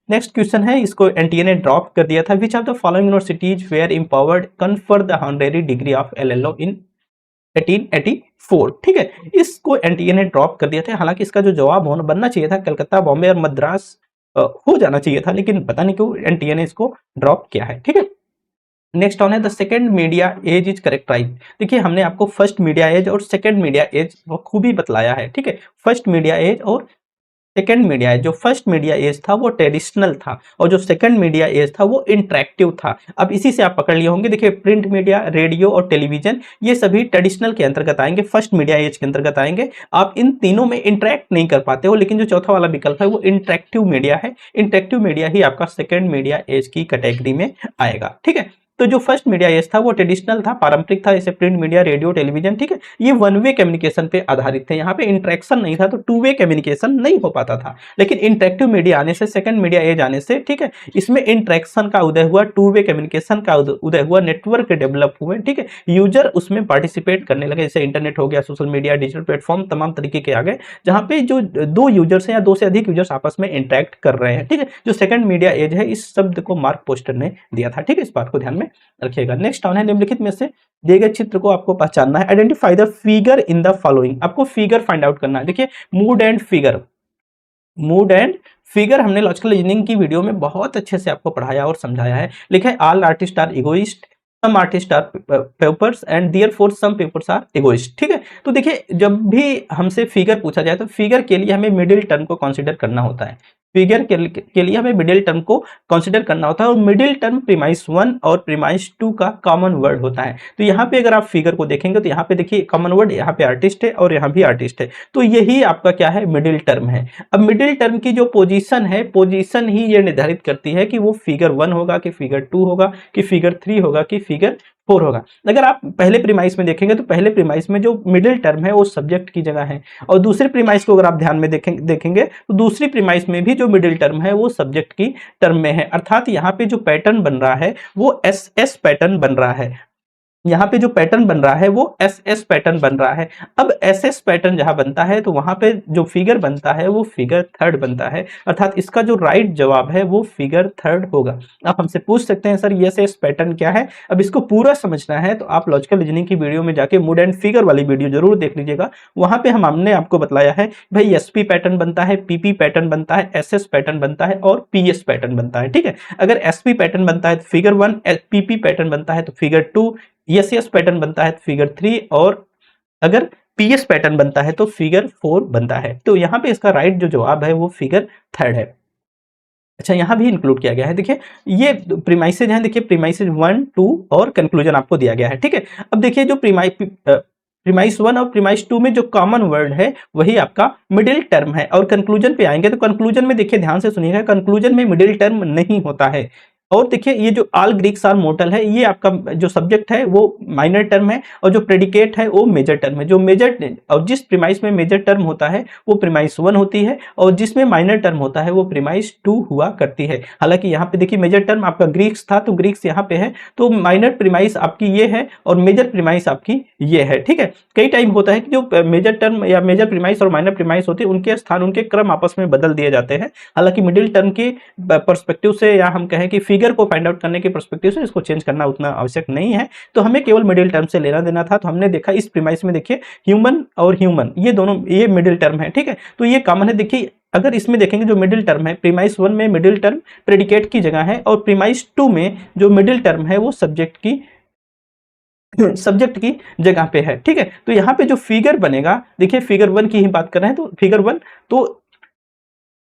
नेक्स्ट क्वेश्चन है, इसको एनटीए ने ड्रॉप कर दिया था, which of the following universities were empowered confer the honorary degree of LLD in 1884, ठीक है। इसको एनटीए ने ड्रॉप कर दिया था, हालांकि इसका जो जवाब होना बनना चाहिए था कलकत्ता, बॉम्बे और मद्रास हो जाना चाहिए था, लेकिन पता नहीं क्यों एनटीए ने इसको ड्रॉप किया है, ठीक है। नेक्स्ट ऑन है the second media age is characterise. देखिए हमने आपको फर्स्ट मीडिया एज और सेकंड मीडिया एज खूबी बतलाया है, ठीक है। फर्स्ट मीडिया एज और सेकेंड मीडिया एज, जो फर्स्ट मीडिया एज था वो ट्रेडिशनल था, और जो सेकंड मीडिया एज था वो इंटरेक्टिव था। अब इसी से आप पकड़ लिए होंगे, देखिए प्रिंट मीडिया, रेडियो और टेलीविजन ये सभी ट्रेडिशनल के अंतर्गत आएंगे, फर्स्ट मीडिया एज के अंतर्गत आएंगे। आप इन तीनों में इंटरेक्ट नहीं कर पाते हो, लेकिन जो चौथा वाला विकल्प है वो इंटरेक्टिव मीडिया है, इंटरेक्टिव मीडिया ही आपका सेकंड मीडिया एज की कैटेगरी में आएगा, ठीक है। तो जो फर्स्ट मीडिया एज था वो ट्रेडिशनल था, पारंपरिक था, जैसे प्रिंट मीडिया, रेडियो, टेलीविजन, ठीक है। ये वन वे कम्युनिकेशन पे आधारित थे, यहाँ पे इंटरेक्शन नहीं था, तो टू वे कम्युनिकेशन नहीं हो पाता था। लेकिन इंटरेक्टिव मीडिया आने से, सेकंड मीडिया एज आने से, ठीक है, इसमें इंटरेक्शन का उदय हुआ, टू वे कम्युनिकेशन का उदय हुआ, नेटवर्क डेवलप हुए, ठीक है, यूजर उसमें पार्टिसिपेट करने लगे, जैसे इंटरनेट हो गया, सोशल मीडिया, डिजिटल प्लेटफॉर्म, तमाम तरीके के आ गए, जहां पे जो दो यूजर्स हैं या दो से अधिक यूजर्स आपस में इंटरेक्ट कर रहे हैं, ठीक है। जो सेकंड मीडिया एज है, इस शब्द को मार्क पोस्टर ने दिया था, ठीक है, इस बात को ध्यान में रखिएगा। नेक्स्ट ऑन है, निम्नलिखित में से दिए गए चित्र को आपको पहचानना है, identify the figure in the following. आपको फिगर फाइंड आउट करना है। देखिए mood and figure, mood and figure हमने लॉजिकल रीजनिंग की वीडियो में बहुत अच्छे से आपको पढ़ाया और समझाया है। लिखा है all artist are egoist, some artist are papers and therefore some papers are egoist, ठीक है। तो देखिए जब भी हमसे फिगर पूछा जाए तो फिगर के लिए हमें मिडिल टर्म को कंसीडर करना होता है, फिगर के लिए हमें मिडिल टर्म को कंसीडर करना होता है, और मिडिल टर्म प्रीमाइस 1 और प्रीमाइस 2 का कॉमन वर्ड होता है। तो यहाँ पे अगर आप फिगर को देखेंगे तो यहाँ पे देखिए कॉमन वर्ड, यहाँ पे आर्टिस्ट है और यहाँ भी आर्टिस्ट है, तो यही आपका क्या है, मिडिल टर्म है। अब मिडिल टर्म की जो पोजीशन है, पोजीशन ही ये निर्धारित करती है कि वो फिगर 1 होगा कि फिगर 2 होगा कि फिगर 3 होगा कि फिगर 4 होगा। अगर आप पहले प्रीमाइस में देखेंगे तो पहले प्रीमाइस में जो मिडिल टर्म है वो सब्जेक्ट की जगह है, और दूसरे प्रीमाइस को अगर आप ध्यान में देखेंगे तो दूसरी प्रीमाइस में भी जो मिडिल टर्म है वो सब्जेक्ट की टर्म में है। अर्थात यहाँ पे जो पैटर्न बन रहा है वो एस एस पैटर्न बन रहा है, यहाँ पे जो पैटर्न बन रहा है वो एस एस पैटर्न बन रहा है। अब एस एस पैटर्न जहां बनता है तो वहां पे जो फिगर बनता है वो फिगर थर्ड बनता है, अर्थात इसका जो राइट जवाब है वो फिगर थर्ड होगा। आप हमसे पूछ सकते हैं सर एस एस पैटर्न क्या है, अब इसको पूरा समझना है तो आप लॉजिकल रीजनिंग की वीडियो में जाके मूड एंड फिगर वाली वीडियो जरूर देख लीजिएगा। वहां पे हमने आपको बताया है भाई एसपी पैटर्न बनता है, पीपी पैटर्न बनता है, एस एस पैटर्न बनता है और पीएस पैटर्न बनता है, ठीक है। अगर एसपी पैटर्न बनता है तो फिगर 1, पीपी पैटर्न बनता है तो फिगर 2, एस पैटर्न बनता है तो फिगर 3, और अगर पीएस पैटर्न बनता है तो फिगर 4 बनता है। तो यहाँ पे इसका राइट जो जवाब है वो फिगर थर्ड है। अच्छा यहाँ भी इंक्लूड किया गया है, देखिए ये प्रीमाइसेज हैं, देखिए प्रीमाइसेज 1, 2 और कंक्लूजन आपको दिया गया है, ठीक है। अब देखिए जो प्रीमाइस 1 और प्रीमाइस 2 में जो कॉमन वर्ड है वही आपका मिडिल टर्म है, और कंक्लूजन पे आएंगे तो कंक्लूजन में देखिए ध्यान से सुनिएगा, कंक्लूजन में मिडिल टर्म नहीं होता है। और देखिए ये जो ऑल ग्रीक्स आर मोर्टल है, ये आपका जो सब्जेक्ट है वो माइनर टर्म है, और जो प्रेडिकेट है वो मेजर टर्म है। जो मेजर, और जिस प्रीमाइस में मेजर टर्म होता है वो प्रीमाइस 1 होती है, और जिसमें माइनर टर्म होता है वो प्रीमाइस 2 हुआ करती है। हालांकि यहाँ पे देखिए मेजर टर्म आपका ग्रीक्स था, तो ग्रीक्स यहाँ पे है, तो माइनर प्रीमाइस आपकी ये है और मेजर प्रीमाइस आपकी ये है, ठीक है। कई टाइम होता है कि जो मेजर टर्म या मेजर प्रीमाइस और माइनर प्रीमाइस होती है, उनके स्थान, उनके क्रम आपस में बदल दिए जाते हैं। हालांकि मिडिल टर्म के पर्सपेक्टिव से, या हम कहें कि फिगर को फाइंड आउट करने के पर्सपेक्टिव से, इसको चेंज करना उतना आवश्यक नहीं है, तो हमें केवल मिडिल टर्म से लेना देना था। तो हमने देखा इस प्रीमाइस में देखिए ह्यूमन और ह्यूमन ये दोनों, ये मिडिल टर्म है, ठीक है, तो ये कॉमन है। देखिए अगर इसमें देखेंगे जो मिडिल टर्म है, प्रीमाइस 1 में मिडिल टर्म प्रेडिकेट की जगह है, और प्रीमाइस 2 में जो मिडिल टर्म है वो सब्जेक्ट की जगह पे है, ठीक है। तो यहाँ पे जो फिगर बनेगा, देखिए फिगर 1 की ही बात कर रहे हैं, तो फिगर 1, तो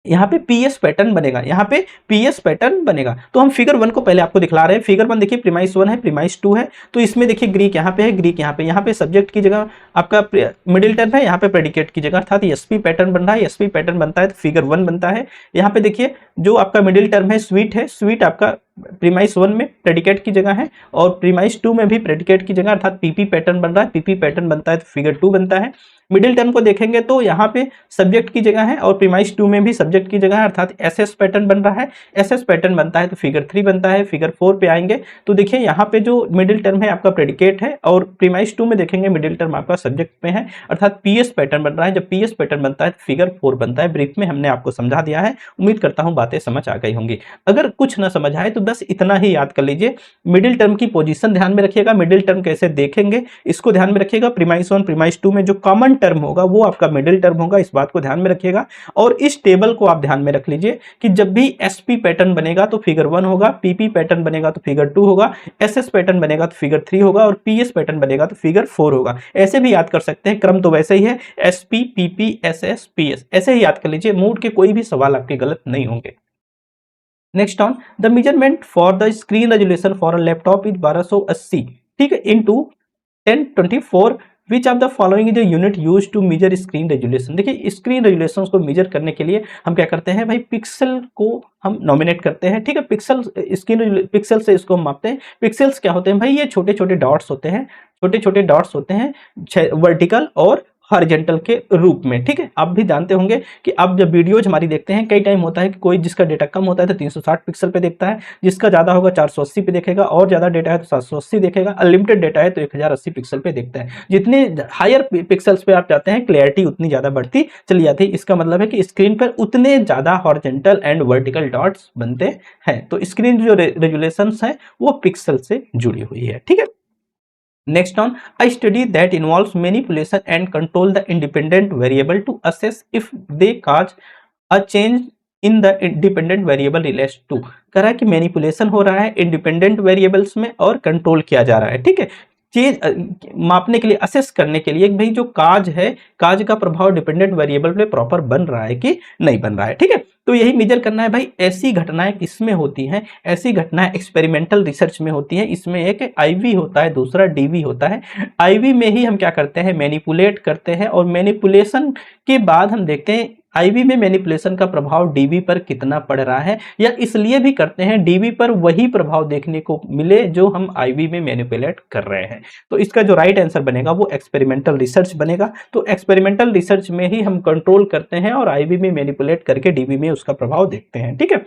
यहाँ पे पीएस पैटर्न बनेगा, यहाँ पे पीएस पैटर्न बनेगा। तो हम फिगर 1 को पहले आपको दिखला रहे हैं। फिगर 1 देखिए प्रीमाइस 1 है, प्रीमाइस 2 है, तो इसमें देखिए ग्रीक यहाँ पे है, ग्रीक यहाँ पे सब्जेक्ट की जगह आपका मिडिल टर्म है, यहाँ पे प्रेडिकेट की जगह, अर्थात एसपी पैटर्न बन रहा है। एसपी पैटर्न बनता है तो फिगर 1 बनता है। यहाँ पे देखिए जो आपका मिडिल टर्म है स्वीट है, स्वीट आपका प्रीमाइस 1 में प्रेडिकेट की जगह है, और प्रीमाइस 2 में भी प्रेडिकेट की जगह, अर्थात पीपी पैटर्न बन रहा है। पीपी पैटर्न बनता है तो फिगर 2 बनता है। मिडिल टर्म को देखेंगे तो यहाँ पे सब्जेक्ट की जगह है, और प्रीमाइस 2 में भी सब्जेक्ट की जगह है, अर्थात एसएस पैटर्न बन रहा है। एसएस पैटर्न बनता है तो फिगर 3 बनता है। फिगर 4 पे आएंगे तो देखिए यहाँ पे जो मिडिल टर्म है आपका प्रेडिकेट है, और प्रीमाइस 2 में देखेंगे मिडिल टर्म आपका सब्जेक्ट में है, अर्थात पीएस पैटर्न बन रहा है। जब पीएस पैटर्न बनता है तो फिगर 4 बनता है। ब्रीफ में हमने आपको समझा दिया है, उम्मीद करता हूं बातें समझ आ गई होंगी। अगर कुछ ना समझ आए तो बस इतना ही याद कर लीजिए। मिडिल टर्म की पोजीशन ध्यान में रखिएगा, मिडिल टर्म कैसे देखेंगे इसको ध्यान में रखिएगा। प्रीमाइस 1 प्रीमाइस 2 में जो कॉमन टर्म होगा वो आपका मिडिल टर्म होगा, इस बात को ध्यान में रखिएगा। और इस टेबल को आप ध्यान में रख लीजिए कि जब भी एसपी पैटर्न बनेगा तो फिगर 1 होगा, पीपी पैटर्न बनेगा तो फिगर 2 होगा, एसएस पैटर्न बनेगा तो फिगर 3 होगा, और पीएस पैटर्न बनेगा तो फिगर 4 होगा। ऐसे भी याद कर सकते हैं, क्रम तो वैसे ही है, एसपी पीपी एसएस पीएस, ऐसे ही याद कर लीजिए। मूड के कोई भी सवाल आपके गलत नहीं होंगे। Next on the measurement for the screen resolution for a laptop is 1280, ठीक है, into 1024 which of the following is unit use to measure screen resolution. देखिए स्क्रीन रेजोल्यूशन को मेजर करने के लिए हम क्या करते हैं भाई, पिक्सल को हम नॉमिनेट करते हैं, ठीक है। पिक्सल, स्क्रीन पिक्सल से इसको हम मापते हैं। पिक्सल्स क्या होते हैं भाई, ये छोटे छोटे डॉट्स होते हैं, छोटे छोटे डॉट्स होते हैं वर्टिकल और हॉरिजॉन्टल के रूप में, ठीक है। आप भी जानते होंगे कि आप जब वीडियोज हमारी देखते हैं, कई टाइम होता है कि कोई जिसका डेटा कम होता है तो 360 पिक्सल पे देखता है, जिसका ज्यादा होगा 480 पे देखेगा, और ज्यादा डेटा है तो 780 देखेगा, अनलिमिटेड डेटा है तो 1080 पिक्सल पे देखता है। जितने हायर पिक्सल्स पे आप जाते हैं क्लैरिटी उतनी ज्यादा बढ़ती चली जाती है। इसका मतलब है कि स्क्रीन पर उतने ज्यादा हॉरिजॉन्टल एंड वर्टिकल डॉट्स बनते हैं। तो स्क्रीन जो रेजुलेशन है वो पिक्सल से जुड़ी हुई है, ठीक है। Next on, a study that involves manipulation and control the independent variable to assess if they cause a change in the independent variable relates to. कह रहा है कि मैनिपुलेशन हो रहा है इंडिपेंडेंट वेरिएबल्स में और कंट्रोल किया जा रहा है, ठीक है। चेंज मापने के लिए, असेस करने के लिए भाई जो काज है, काज का प्रभाव डिपेंडेंट वेरिएबल पे प्रॉपर बन रहा है कि नहीं बन रहा है, ठीक है। तो यही मेजर करना है भाई। ऐसी घटनाएं किसमें होती हैं, ऐसी घटनाएं एक्सपेरिमेंटल रिसर्च में होती हैं। इसमें एक आईवी होता है, दूसरा डीवी होता है। आईवी में ही हम क्या करते हैं, मैनिपुलेट करते हैं, और मैनिपुलेशन के बाद हम देखते हैं आईवी में मैनिपुलेशन का प्रभाव डीवी पर कितना पड़ रहा है, या इसलिए भी करते हैं डीवी पर वही प्रभाव देखने को मिले जो हम आईवी में मैनिपुलेट कर रहे हैं। तो इसका जो राइट आंसर बनेगा वो एक्सपेरिमेंटल रिसर्च बनेगा। तो एक्सपेरिमेंटल रिसर्च में ही हम कंट्रोल करते हैं और आईवी में मैनिपुलेट करके डीवी में उसका प्रभाव देखते हैं, ठीक है।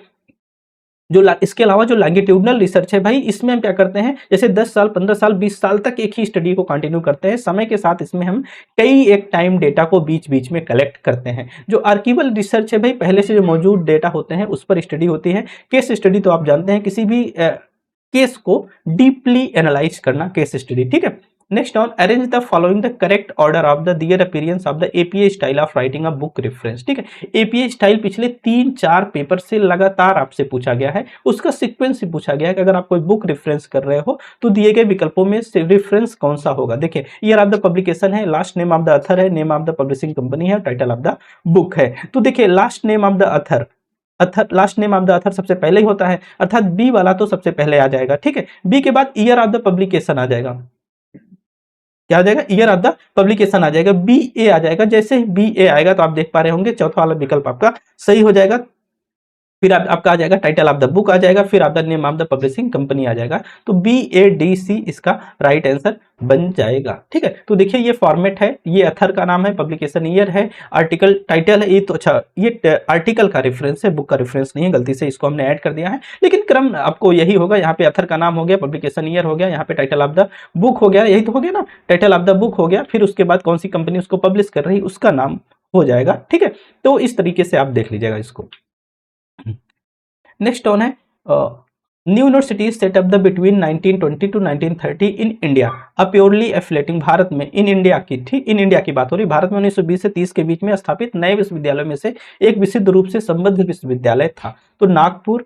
जो इसके अलावा जो लॉन्गिट्यूडनल रिसर्च है भाई, इसमें हम क्या करते हैं, जैसे 10 साल 15 साल 20 साल तक एक ही स्टडी को कंटिन्यू करते हैं। समय के साथ इसमें हम कई एक टाइम डेटा को बीच बीच में कलेक्ट करते हैं। जो आर्किवल रिसर्च है भाई, पहले से जो मौजूद डेटा होते हैं उस पर स्टडी होती है। केस स्टडी तो आप जानते हैं, किसी भी केस को डीपली एनालाइज करना, केस स्टडी, ठीक है। Next on, arrange the following the correct order of the their appearance of the APA style of writing a book reference, ठीक है। एपीए स्टाइल पिछले 3-4 पेपर से लगातार आपसे पूछा गया है, उसका सीक्वेंस ही पूछा गया है कि अगर आप कोई बुक रेफरेंस कर रहे हो तो दिए गए विकल्पों में से रेफरेंस कौन सा होगा। देखिए ईयर ऑफ द पब्लिकेशन है, last name of the author है, name of the publishing company है, टाइटल ऑफ द बुक है। तो देखिए last name of the author, last name of the author सबसे पहले ही होता है, अर्थात बी वाला तो सबसे पहले आ जाएगा, ठीक है। बी के बाद ईयर ऑफ द पब्लिकेशन आ जाएगा, क्या आ जाएगा, ईयर ऑफ द पब्लिकेशन आ जाएगा, बी ए आ जाएगा। जैसे ही बी ए आएगा तो आप देख पा रहे होंगे चौथा वाला विकल्प आपका सही हो जाएगा। फिर आपका आ जाएगा टाइटल ऑफ द बुक आ जाएगा, फिर आपका name of the publishing company आ जाएगा। तो BADC इसका राइट आंसर बन जाएगा। ठीक है, तो देखिए ये फॉर्मेट है, ये अथर का नाम है, पब्लिकेशन ईयर है, आर्टिकल टाइटल है। ये तो अच्छा, ये आर्टिकल का रेफरेंस है, बुक का रेफरेंस नहीं है, गलती से इसको हमने ऐड कर दिया है, लेकिन क्रम आपको यही होगा। यहाँ पे अथर का नाम हो गया, पब्लिकेशन ईयर हो गया, यहाँ पे टाइटल ऑफ द बुक हो गया, यही तो हो गया ना, टाइटल ऑफ द बुक हो गया, फिर उसके बाद कौन सी कंपनी उसको पब्लिश कर रही है उसका नाम हो जाएगा। ठीक है, तो इस तरीके से आप देख लीजिएगा इसको। नेक्स्ट ऑन है new university setup the between 1920 to 1930 in India a purely affiliating. भारत में इन इंडिया की, ठीक, इन इंडिया की बात हो रही, भारत में 1920 से 30 के बीच में स्थापित नए विश्वविद्यालयों में से एक विशुद्ध रूप से संबद्ध विश्वविद्यालय था। तो नागपुर,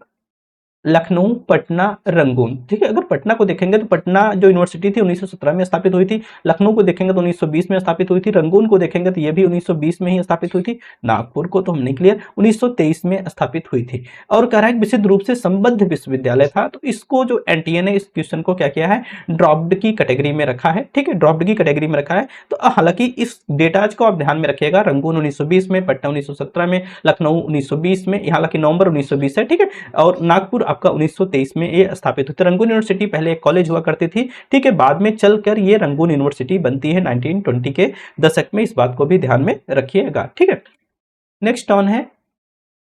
लखनऊ, पटना, रंगून। ठीक है, अगर पटना को देखेंगे तो पटना जो यूनिवर्सिटी थी 1917 में स्थापित हुई थी। लखनऊ को देखेंगे तो 1920 में स्थापित हुई थी। रंगून को देखेंगे तो ये भी 1920 में ही स्थापित हुई थी। नागपुर को तो हमने क्लियर 1923 में स्थापित हुई थी। और कह रहा है विशुद्ध रूप से संबद्ध विश्वविद्यालय था, तो इसको जो एनटीए ने इस क्वेश्चन को क्या किया है, ड्रॉप्ड की कैटेगरी में रखा है। ठीक है, ड्रॉप्ड की कैटेगरी में रखा है। तो हालांकि इस डेटाज को आप ध्यान में रखिएगा, रंगून 1920 में, पटना 1917 में, लखनऊ 1920 में, हालांकि नवंबर 1920 है। ठीक है, और नागपुर आपका 1923 में ये स्थापित हुई। तो रंगून यूनिवर्सिटी पहले एक कॉलेज हुआ करती थी। ठीक है, बाद में चलकर ये रंगून यूनिवर्सिटी बनती है 1920 के दशक में, इस बात को भी ध्यान में रखिएगा। ठीक है, नेक्स्ट ऑन है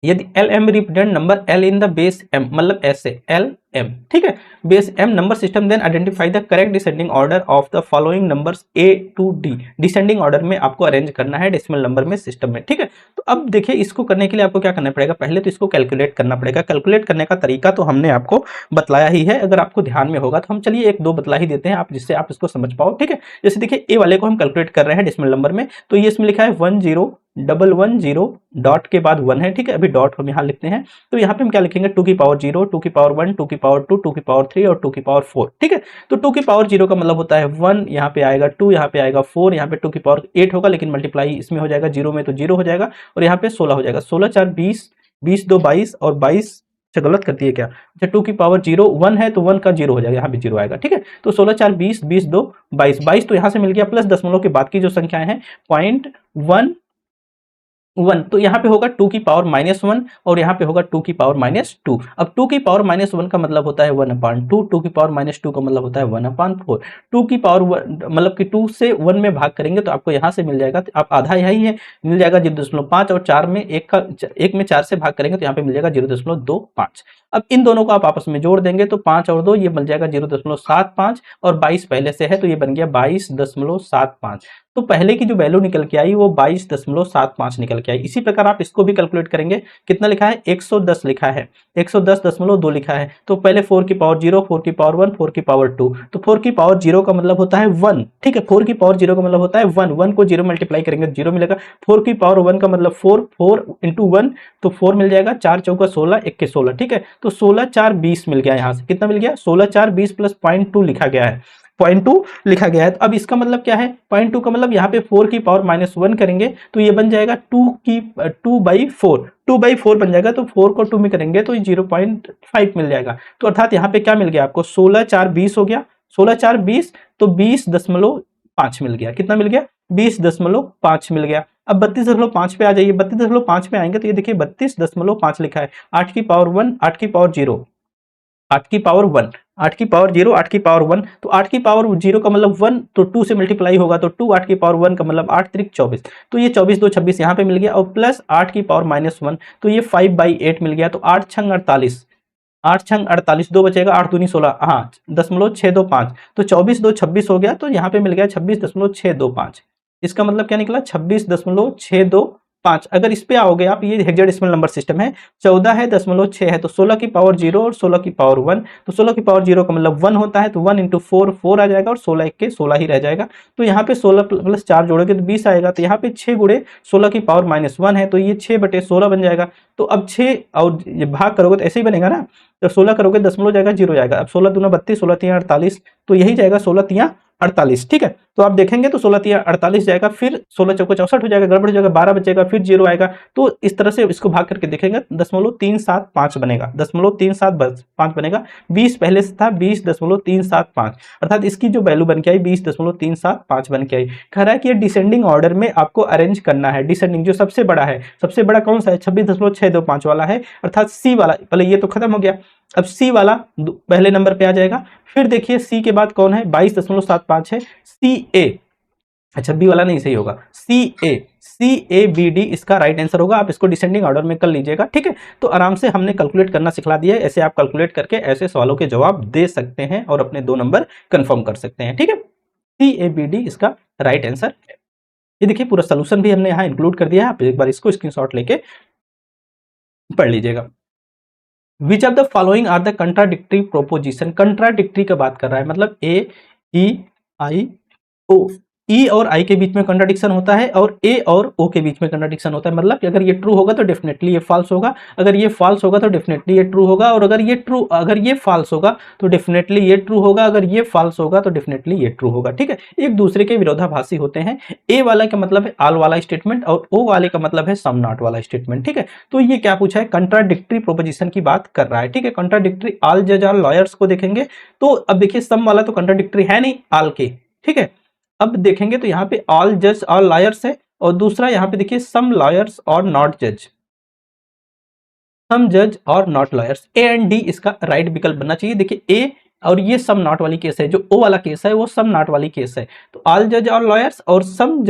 यदि L M represent number L in the base M, मतलब ऐसे एल एम, ठीक है, base M number system, then identify the correct descending order of the following numbers A to D. Descending order में आपको arrange करना है decimal number में system में। ठीक है, तो अब देखिए इसको करने के लिए आपको क्या करना पड़ेगा, पहले तो इसको कैलकुलेट करना पड़ेगा। कैलकुलेट करने का तरीका तो हमने आपको बतलाया ही है, अगर आपको ध्यान में होगा तो हम चलिए एक दो बतला ही देते हैं आप, जिससे आप इसको समझ पाओ। ठीक है, जैसे देखिए ए वाले को हम कैलकुलेट कर रहे हैं डेसिमल नंबर में, तो ये इसमें लिखा है 10,110 डॉट के बाद 1 है। ठीक है, अभी डॉट हम यहाँ लिखते हैं, तो यहाँ पे हम क्या लिखेंगे 2 की पावर 0, 2 की पावर 1, 2 की पावर 2, 2 की पावर 3 और 2 की पावर 4। ठीक है, तो 2 की पावर 0 का मतलब होता है 1, यहाँ पे आएगा 2, यहाँ पे आएगा 4, यहाँ पे 2 की पावर 8 होगा, लेकिन मल्टीप्लाई इसमें हो जाएगा 0 में तो 0 हो जाएगा, और यहाँ पे 16 हो जाएगा। 16 4 20, 20 2 22 और 22 से गलत करती है क्या, अच्छा 2 की पावर 0 1 है तो 1 का 0 हो जाएगा, यहाँ पे 0 आएगा। ठीक है, तो 16 4 20, 20 2 22, 22 तो यहाँ से मिल गया, प्लस दशमलव के बाद की जो संख्याएं हैं 0.11, तो यहाँ पे होगा 2 की पावर -1 और यहाँ पे होगा 2 की पावर -2। अब 2 की पावर -1 का मतलब होता है 1/2, 2 की पावर -2 का मतलब होता है 1/4। 2 की पावर मतलब कि 2 से 1 में भाग करेंगे तो आपको यहाँ से मिल जाएगा, तो आप आधा यही है, मिल जाएगा 0.5, और 4 में 1 में 4 से भाग करेंगे तो यहाँ पे मिल जाएगा 0.25। अब इन दोनों को आप आपस में जोड़ देंगे तो 5 और 2 ये मिल जाएगा 0.75, और 22 पहले से है तो ये बन गया 22.75। तो पहले की जो वैल्यू निकल के आई वो 22.75 निकल के आई। इसी प्रकार आप इसको भी कैलकुलेट करेंगे, कितना लिखा है 110 लिखा है, 110.2 लिखा है, तो पहले 4 की पावर 0, 4 की पावर 1, 4 की पावर 2, तो 4 की पावर 0 का मतलब होता है 1। ठीक है, 4 की पावर 0 का मतलब होता है 1, 1 को 0 मल्टीप्लाई करेंगे 0 मिलेगा। 4 की पावर 1 का मतलब 4, 4 इंटू 1 तो 4 मिल जाएगा, 4 चौका 16, 1 के 16। ठीक है, तो 16 4 20 मिल गया, यहाँ से कितना मिल गया 16 4 20 प्लस 0.2 लिखा गया है, 0.2 लिखा गया है। तो अब इसका मतलब क्या है, 0.2 का मतलब यहाँ पे 4 की पावर -1 करेंगे तो ये बन जाएगा 2/4, 2/4 बन जाएगा, तो 4 को 2 में करेंगे तो 0.5 मिल जाएगा। तो अर्थात यहाँ पे क्या मिल गया आपको 16 4 20 हो गया, 16 4 20 तो 20.5 मिल गया, कितना मिल गया 20.5 मिल गया। अब 32.5 पे आ जाइए, 32.5 पे आएंगे तो ये देखिए 32.5 लिखा है, 8 की पावर 1, 8 की पावर 0, 8 की पावर 1, 8 की पावर 0, 8 की पावर 1, तो 8 की पावर 0 का मतलब 1, तो 2 से मल्टीप्लाई होगा तो 2, 8 की पावर 1 का मतलब 8 3 24, तो ये 24 2 26 यहाँ पे मिल गया, और प्लस 8 की पावर -1 तो ये 5/8 मिल गया, तो 8 छंग 48, 8 छंग 48, 2 बचेगा, 8 दूनी 16, हाँ 0.625, तो 24 2 26 हो गया, तो यहाँ पे मिल गया 26.625। इसका मतलब क्या निकला 26.625। अगर इस पे आओगे आप, ये हेक्साडेसिमल नंबर सिस्टम है, 14 है 0.6 है, तो 16 की पावर 0 और 16 की पावर 1, तो 16 की पावर 0 का मतलब 1 होता है, तो 1 इंटू 4 4 आ जाएगा, और 16 1 के 16 ही रह जाएगा। तो यहाँ पे 16 प्लस 4 जोड़ोगे तो 20 आएगा, तो यहाँ पे 6 गुणे 16 की पावर -1 है, तो ये 6/16 बन जाएगा। तो अब 6 और ये भाग करोगे तो ऐसे ही बनेगा ना, तो 16 करोगे दशमलव जाएगा 0 जाएगा, अब 16 दूना 32, 16 3 48, तो यही जाएगा 16 3 48, ठीक है। तो आप देखेंगे तो 16 तिया 48 जाएगा, फिर 16 चौको 64 हो जाएगा, गड़बड़ हो जाएगा, 12 बचेगा, फिर 0 आएगा। तो इस तरह से इसको भाग करके देखेंगे 0.375 बनेगा, 0.375 बनेगा। 20 पहले से था 20.375, अर्थात इसकी जो वैल्यू बन के आई 20.375 बन के आई। कह रहा है कि ये डिसेंडिंग ऑर्डर में आपको अरेंज करना है। डिसेंडिंग जो सबसे बड़ा है, सबसे बड़ा कौन सा है, 26.625 वाला है, अर्थात सी वाला। पहले ये तो खत्म हो गया, अब सी वाला पहले नंबर पे आ जाएगा। फिर देखिए सी के बाद कौन है, 22.75 है, सी ए। अच्छा बी वाला नहीं सही होगा, सी ए बी डी इसका राइट आंसर होगा। आप इसको डिसेंडिंग ऑर्डर में कर लीजिएगा, ठीक है। तो आराम से हमने कैलकुलेट करना सिखला दिया है, ऐसे आप कैलकुलेट करके ऐसे सवालों के जवाब दे सकते हैं और अपने 2 नंबर कंफर्म कर सकते हैं, ठीक है। सी ए बी डी इसका राइट आंसर है। ये देखिए पूरा सोल्यूशन भी हमने यहाँ इंक्लूड कर दिया है, आप एक बार इसको स्क्रीनशॉट लेके पढ़ लीजिएगा। Which of the following are the contradictory proposition, contradictory का बात कर रहा है, मतलब ए ई आई ओ, ई और आई के बीच में कंट्राडिक्शन होता है और ए और ओ के बीच में कंट्राडिक्शन होता है। मतलब कि अगर ये ट्रू होगा तो डेफिनेटली ये फॉल्स होगा, अगर ये फॉल्स होगा तो डेफिनेटली ये ट्रू होगा, और अगर ये फॉल्स होगा तो डेफिनेटली ये ट्रू होगा, अगर ये फॉल्स होगा तो डेफिनेटली ये ट्रू होगा, ठीक है। एक दूसरे के विरोधाभासी होते हैं। ए वाला का मतलब है ऑल वाला स्टेटमेंट और ओ वाले का मतलब है सम नॉट वाला स्टेटमेंट, ठीक है। तो ये क्या पूछा है, कंट्राडिक्टरी प्रोपोजिशन की बात कर रहा है, ठीक है। कंट्राडिक्टरी ऑल जज ऑल लॉयर्स को देखेंगे तो अब देखिए सम वाला तो कंट्राडिक्टरी है नहीं ऑल के, ठीक है। अब देखेंगे तो यहाँ पे ऑल जज ऑल लॉयर्स है, और दूसरा यहाँ पे देखिए सम लॉयर्स और नॉट जज, सम जज और not lawyers. A and D इसका राइट विकल्प बनना चाहिए। देखिए ए और ये सम नॉट वाली केस है, जो ओ वाला केस है वो सम नॉट वाली केस है। तो ऑल जज और लॉयर्स और सम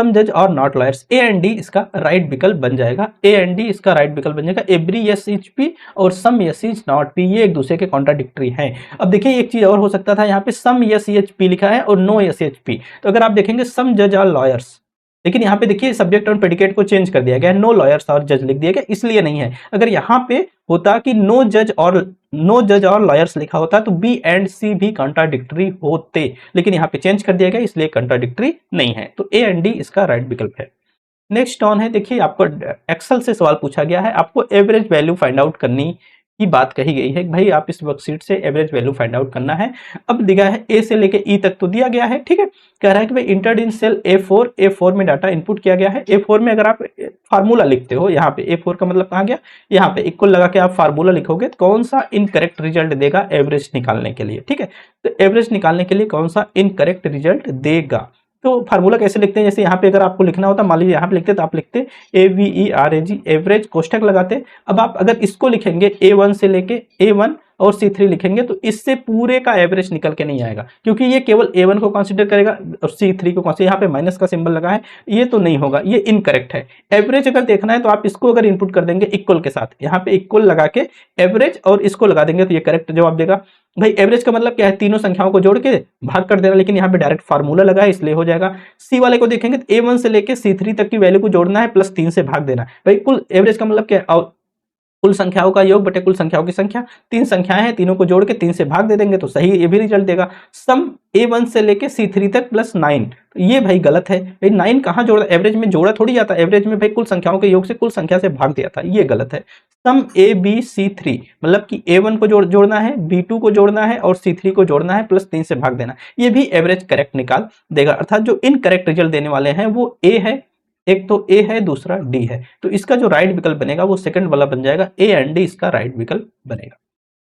जज और not lawyers, A and D इसका राइट विकल्प बन जाएगा। ए एंड डी इसका राइट विकल्प बन जाएगा। एवरी यस इज पी और सम यस इज नॉट पी, ये एक दूसरे के कॉन्ट्राडिक्टरी हैं। अब देखिए एक चीज और हो सकता था, यहाँ पे सम यस एच पी लिखा है और नो यस एच पी, तो अगर आप देखेंगे सम जज और लॉयर्स, लेकिन यहाँ पे देखिए सब्जेक्ट और प्रेडिकेट को चेंज कर दिया गया है, नो लॉयर्स और जज लिख दिया गया, इसलिए नहीं है। अगर यहाँ पे होता कि नो जज और लॉयर्स लिखा होता तो बी एंड सी भी कंट्राडिक्टरी होते, लेकिन यहाँ पे चेंज कर दिया गया इसलिए कंट्राडिक्टरी नहीं है। तो ए एंड डी इसका राइट विकल्प है। नेक्स्ट ऑन है, देखिए आपको एक्सेल से सवाल पूछा गया है, आपको एवरेज वैल्यू फाइंड आउट करनी की बात कही गई है। भाई आप इस वर्कशीट से एवरेज वैल्यू फाइंड आउट करना है। अब दिया है ए से लेके ई तक तो दिया गया है, ठीक है। कह रहा है कि भाई इंटर्ड इन सेल A4 में डाटा इनपुट किया गया है। A4 में अगर आप फार्मूला लिखते हो, यहाँ पे A4 का मतलब कहाँ गया, यहाँ पे इक्वल लगा के आप फार्मूला लिखोगे तो कौन सा इनकरेक्ट रिजल्ट देगा एवरेज निकालने के लिए, ठीक है। तो एवरेज निकालने के लिए कौन सा इनकरेक्ट रिजल्ट देगा, तो फार्मूला कैसे लिखते हैं, जैसे यहाँ पे अगर आपको लिखना होता, मान लीजिए यहाँ पे लिखते तो आप लिखते AVERAG एवरेज, कोष्टक लगाते। अब आप अगर इसको लिखेंगे A1 से लेके A1 और C3 लिखेंगे तो इससे पूरे का एवरेज निकल के नहीं आएगा, क्योंकि ये केवल A1 को कंसीडर करेगा और C3 को कंसीडर, यहाँ पे माइनस का सिंबल लगा है, ये तो नहीं होगा, ये इनकरेक्ट है। एवरेज अगर देखना है तो आप इसको अगर इनपुट कर देंगे इक्वल के साथ, यहाँ पे इक्वल लगा के एवरेज और इसको लगा देंगे तो ये करेक्ट जवाब देगा। भाई एवरेज का मतलब क्या है, तीनों संख्याओं को जोड़ के भाग कर देना, लेकिन यहाँ पे डायरेक्ट फार्मूला लगा है इसलिए हो जाएगा। सी वाले को देखेंगे तो A1 से लेके C3 तक की वैल्यू को जोड़ना है प्लस 3 से भाग देना है। भाई कुल एवरेज का मतलब क्या है, कुल संख्याओं का योग बटे कुल संख्याओं की संख्या। 3 संख्याएं हैं, तीनों को जोड़ के 3 से भाग दे देंगे तो सही ये भी रिजल्ट देगा। सम A1 से लेके C3 तक प्लस 9, तो ये भाई गलत है। भाई 9 कहाँ जोड़ा, एवरेज में जोड़ा थोड़ी जाता, एवरेज में भाई कुल संख्याओं के योग से कुल संख्या से भाग दिया था, ये गलत है। सम ABC3 मतलब कि A1 को जोड़ना है, B2 को जोड़ना है और C3 को जोड़ना है, प्लस 3 से भाग देना, ये भी एवरेज करेक्ट निकाल देगा। अर्थात जो इनकरेक्ट रिजल्ट देने वाले हैं वो A है, एक तो ए है दूसरा डी है, तो इसका जो राइट विकल्प बनेगा वो सेकंड वाला बन जाएगा, ए एंड डी इसका राइट विकल्प बनेगा।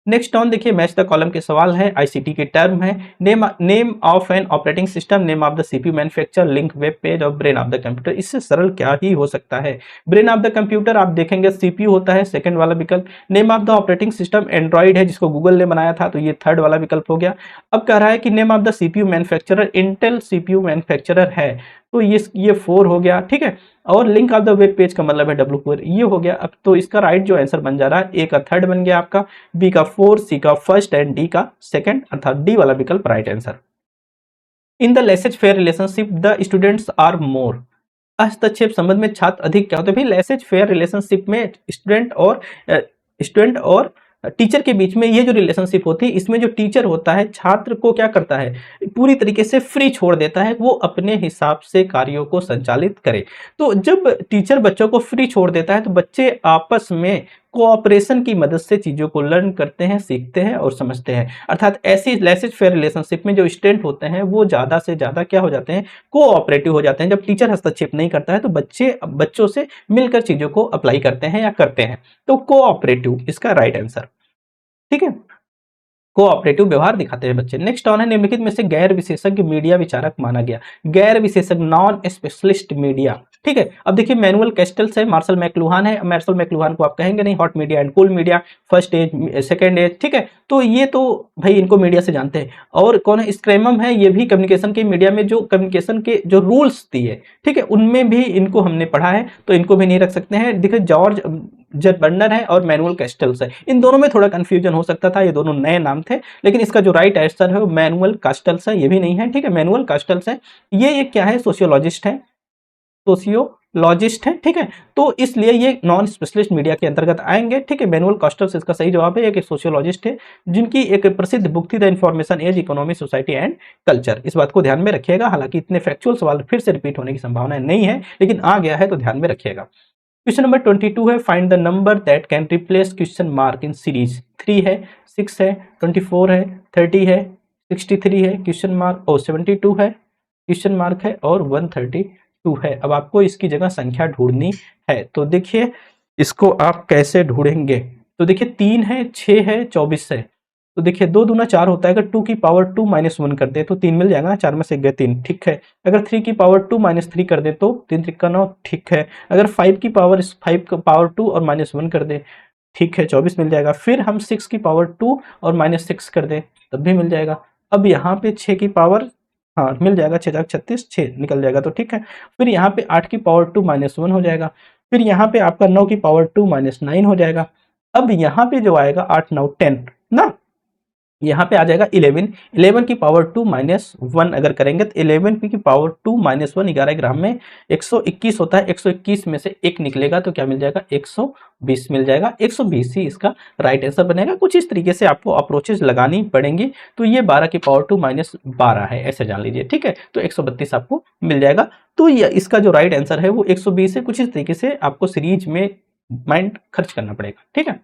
नेक्स्ट ऑन देखिए मैच द कॉलम के सवाल है, आईसीटी के टर्म है। Name of an operating system, name of the CPU manufacture, link web page और ब्रेन ऑफ द कंप्यूटर। इससे सरल क्या ही हो सकता है। ब्रेन ऑफ द कंप्यूटर आप देखेंगे सीपीयू होता है, सेकंड वाला विकल्प। Name of the operating system Android है जिसको गूगल ने बनाया था, तो ये थर्ड वाला विकल्प हो गया। अब कह रहा है कि name of the CPU manufacturer, Intel CPU manufacturer है, तो ये 4 हो गया, ठीक है। और link of the web page का मतलब है W4, ये हो गया। अब तो इसका राइट जो आंसर बन जा रहा है, ए का थर्ड बन गया आपका, बी का 4, सी का फर्स्ट एंड डी का सेकंड, अर्थात डी वाला विकल्प right answer. In the laissez faire relationship the students are more, हस्तक्षेप संबंध में छात्र अधिक क्या होते हैं। भाई लेसेज फेयर रिलेशनशिप में स्टूडेंट और टीचर के बीच में ये जो रिलेशनशिप होती है, इसमें जो टीचर होता है छात्र को क्या करता है, पूरी तरीके से फ्री छोड़ देता है, वो अपने हिसाब से कार्यों को संचालित करे। तो जब टीचर बच्चों को फ्री छोड़ देता है तो बच्चे आपस में कोऑपरेशन की मदद से चीजों को लर्न करते हैं, सीखते हैं और समझते हैं। अर्थात ऐसी लेसेज फेयर रिलेशनशिप में जो स्टूडेंट होते हैं वो ज्यादा से ज्यादा क्या हो जाते हैं, कोऑपरेटिव हो जाते हैं। जब टीचर हस्तक्षेप नहीं करता है तो बच्चे बच्चों से मिलकर चीजों को अप्लाई करते हैं या करते हैं। तो कोऑपरेटिव इसका राइट आंसर। ठीक है, कोऑपरेटिव व्यवहार दिखाते हैं बच्चे। नेक्स्ट ऑन है, निम्नलिखित में से गैर विशेषज्ञ मीडिया विचारक माना गया। गैर विशेषज्ञ, नॉन स्पेशलिस्ट मीडिया। ठीक है, अब देखिए मैनुअल कैस्टल्स है, मार्शल मैकलुहान है। मार्शल मैकलुहान को आप कहेंगे नहीं, hot media and cool media, first age second age. ठीक है, तो ये तो भाई इनको मीडिया से जानते हैं। और कौन है, स्क्रैमम है, ये भी कम्युनिकेशन के मीडिया में जो कम्युनिकेशन के जो रूल्स दिए, ठीक है, उनमें भी इनको हमने पढ़ा है, तो इनको भी नहीं रख सकते हैं। देखिए जॉर्ज जेट बर्नर है और मैनुअल कैस्टल्स है, इन दोनों में थोड़ा कंफ्यूजन हो सकता था, ये दोनों नए नाम थे, लेकिन इसका जो राइट आंसर है वो मैनुअल कास्टल्स है, ये भी नहीं है। ठीक है, मैनुअल कास्टल्स है, ये एक क्या है, सोशियोलॉजिस्ट है, सोशियोलॉजिस्ट है। ठीक है, तो इसलिए ये नॉन स्पेशलिस्ट मीडिया के अंतर्गत आएंगे। ठीक है, मैनुअल कास्टल्स इसका सही जवाब है, एक सोशियोलॉजिस्ट है जिनकी एक प्रसिद्ध बुक थी the information age, economy, society and culture. इस बात को ध्यान में रखिएगा, हालांकि इतने फैक्चुअल सवाल फिर से रिपीट होने की संभावना नहीं है, लेकिन आ गया है तो ध्यान में रखिएगा। क्वेश्चन नंबर 22 है, find the number that can replace question mark in series. 3 है, 6 है, 24 है, 30 है, 63 है, क्वेश्चन मार्क और 72 है, क्वेश्चन मार्क है और 132 है। अब आपको इसकी जगह संख्या ढूंढनी है, तो देखिए इसको आप कैसे ढूंढेंगे। तो देखिए 3 है, 6 है, 24 है, तो देखिए 2 दूना 4 होता है, अगर 2 की पावर 2 -1 कर दे तो 3 मिल जाएगा ना, 4 में से 1 गया 3। ठीक है, अगर 3 की पावर 2 -3 कर दे तो 3 3 का 9। ठीक है, अगर 5 की पावर 2 और -1 कर दे, ठीक है, 24 मिल जाएगा। फिर हम 6 की पावर 2 और -6 कर दे तब भी मिल जाएगा। अब यहाँ पे 6 की पावर, हाँ मिल जाएगा, 6 36, 6 निकल जाएगा, तो ठीक है। फिर यहाँ पे 8 की पावर 2 -1 हो जाएगा। फिर यहाँ पे आपका 9 की पावर 2 -9 हो जाएगा। अब यहाँ पे जो आएगा 8 9 10 ना, यहाँ पे आ जाएगा 11। 11 की पावर 2 -1 अगर करेंगे तो 11 की पावर 2 -1 11 ग्राम में 121 होता है। 121 में से 1 निकलेगा तो क्या मिल जाएगा, 120 मिल जाएगा। 120 ही इसका राइट आंसर बनेगा। कुछ इस तरीके से आपको अप्रोचेज लगानी पड़ेंगी। तो ये 12 की पावर 2 -12 है, ऐसे जान लीजिए। ठीक है, तो 132 आपको मिल जाएगा। तो ये इसका जो राइट आंसर है वो 120 है। कुछ इस तरीके से आपको सीरीज में माइंड खर्च करना पड़ेगा। ठीक है,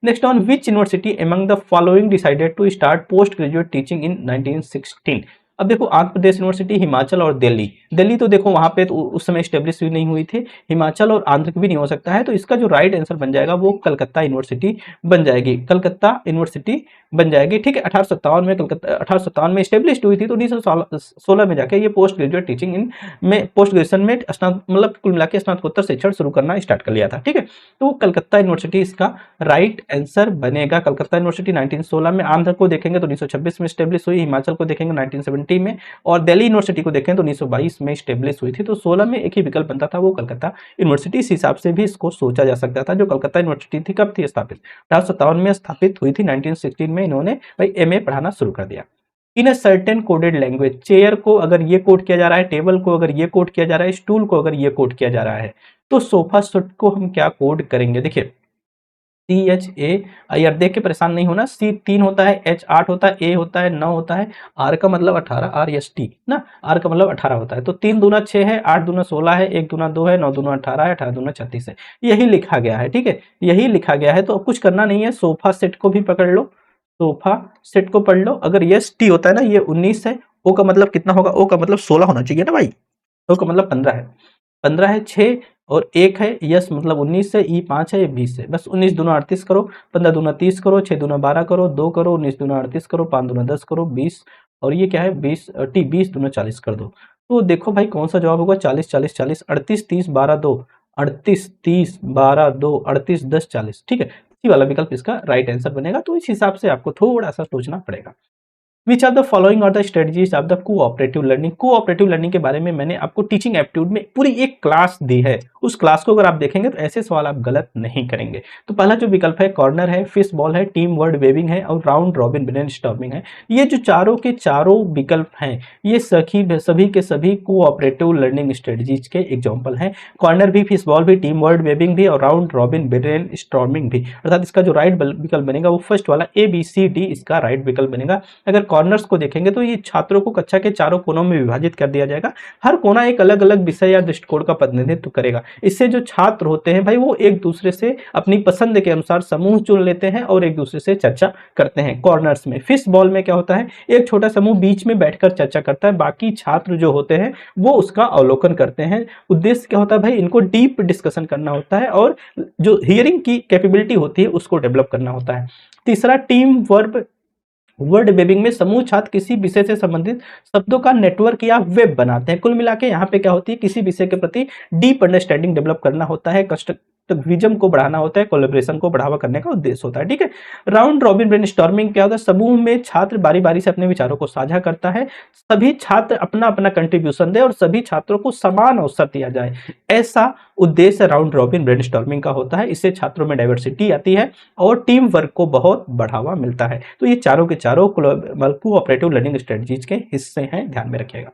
next on, which university among the following decided to start post graduate teaching in 1916। अब देखो आंध्र प्रदेश यूनिवर्सिटी, हिमाचल और दिल्ली। दिल्ली तो देखो वहां पे तो उस समय स्टेब्लिश हुई नहीं हुई थी, हिमाचल और आंध्र भी नहीं हो सकता है, तो इसका जो राइट आंसर बन जाएगा वो कलकत्ता यूनिवर्सिटी बन जाएगी। कलकत्ता यूनिवर्सिटी बन जाएगी। ठीक है, 1857 में कलकत्ता 1857 में स्टेब्लिश हुई थी, तो 1916 में जाके ये पोस्ट ग्रेजुएट टीचिंग इन में पोस्ट ग्रेजुएशन में मतलब कुल मिला के स्नातकोत्तर शिक्षण शुरू करना स्टार्ट कर लिया था। ठीक है, तो कलकत्ता यूनिवर्सिटी इसका राइट आंसर बनेगा। कलकत्ता यूनिवर्सिटी 1916 में। आंध्र को देखेंगे तो 1926 में स्टेब्लिश हुई, हिमाचल को देखेंगे 1970 में, और दिल्ली यूनिवर्सिटी को देखें तो 1922 में स्टेब्लिश हुई थी। तो 16 में एक ही विकल्प बनता था, वो कलकत्ता यूनिवर्सिटी। इस हिसाब से भी इसको सोचा जा सकता था। जो कलकत्ता यूनिवर्सिटी थी कब थी स्थापित, 1857 में स्थापित हुई थी। 1916 में इन्होंने भाई एमए पढ़ाना शुरू कर दिया। In a certain coded language, chair को अगर ये कोड किया जा रहा है, टेबल को अगर ये कोड किया जा रहा है, स्टूल को अगर ये कोड किया जा रहा है, तो सोफा सेट को हम क्या कोड करेंगे। देखिए CHA, यार देख के परेशान नहीं होना। C 3 होता है, H 8 होता है, A होता है, 9 होता है, R का मतलब 18, RST ना, R का मतलब 18 होता है। तो 3 दूना 6 है, 8 दूना 16 है, 1 दूना 2 है, 9 दूना 18 है, 18 दूना 36 है। यही लिखा गया है। ठीक है, यही लिखा गया है, तो अब कुछ करना नहीं है। सोफा सेट को भी पकड़ लो, सोफा सेट को पढ़ लो। अगर ये T होता है ना, ये 19 है, O का मतलब कितना होगा, O का मतलब 16 होना चाहिए ना भाई, O का मतलब 15 है, 15 है, 6 और 1 है, यस मतलब 19 है, ई 5 है, ये 20 है। बस 19 दूना 38 करो, 15 दूना 30 करो, 6 दूना 12 करो, 2 करो, 19 दूना 38 करो, 5 दूना 10 करो, 20, और ये क्या है 20 दूना 40 कर दो। तो देखो भाई कौन सा जवाब होगा, 40 40 40, 38 30 12 2, 38 30 12 2, 38 10 40। ठीक है, इसी वाला विकल्प इसका राइट आंसर बनेगा। तो इस हिसाब से आपको थोड़ा सा सोचना पड़ेगा। Which are the following are the strategies of the cooperative learning. Cooperative learning के बारे में मैंने आपको टीचिंग एप्टीट्यूड में पूरी एक क्लास दी है, उस क्लास को अगर आप देखेंगे तो ऐसे सवाल आप गलत नहीं करेंगे। तो पहला जो विकल्प है कॉर्नर है, फिश बॉल है, टीम वर्ड वेविंग है और राउंड रॉबिन ब्रेनस्टॉर्मिंग है। ये जो चारों के चारों विकल्प हैं ये सभी के सभी कोऑपरेटिव लर्निंग स्ट्रेटजीज के एग्जाम्पल हैं। कॉर्नर भी, फिश बॉल भी, टीम वर्ड वेविंग भी और राउंड रॉबिन ब्रेनस्टॉर्मिंग भी। अर्थात इसका जो राइट विकल्प बनेगा वो फर्स्ट वाला ABCD इसका राइट विकल्प बनेगा। अगर कॉर्नर्स को देखेंगे तो ये छात्रों को कक्षा के चारों कोनों में विभाजित कर दिया जाएगा। हर कोना एक अलग अलग विषय या दृष्टिकोण का प्रतिनिधित्व करेगा। इससे जो छात्र होते हैं भाई वो एक दूसरे से अपनी पसंद के अनुसार समूह चुन लेते हैं और एक दूसरे से चर्चा करते हैं। कॉर्नर्स में, फिश बॉल में क्या होता है, एक छोटा समूह बीच में बैठकर चर्चा करता है, बाकी छात्र जो होते हैं वो उसका अवलोकन करते हैं। उद्देश्य क्या होता है भाई, इनको डीप डिस्कशन करना होता है और जो हियरिंग की कैपेबिलिटी होती है उसको डेवलप करना होता है। तीसरा, टीम वर्ड वेबिंग में समूह छात्र किसी विषय से संबंधित शब्दों का नेटवर्क या वेब बनाते हैं। कुल मिला के यहाँ पे क्या होती है, किसी विषय के प्रति डीप अंडरस्टैंडिंग डेवलप करना होता है, कंस्ट्रक्टिविज्म को बढ़ाना होता है, कोलैबोरेशन को बढ़ावा करने का उद्देश्य होता है। ठीक है। राउंड रॉबिन ब्रेनस्टॉर्मिंग क्या होता है, समूह में छात्र बारी बारी से अपने विचारों को साझा करता है, सभी छात्र अपना अपना कंट्रीब्यूशन दे और सभी छात्रों को समान अवसर दिया जाए, ऐसा उद्देश्य राउंड रॉबिन ब्रेनस्टॉर्मिंग का होता है। इससे छात्रों में डाइवर्सिटी आती है और टीम वर्क को बहुत बढ़ावा मिलता है। तो ये चारों के चारों कोऑपरेटिव लर्निंग स्ट्रेटजीज के हिस्से हैं, ध्यान में रखिएगा।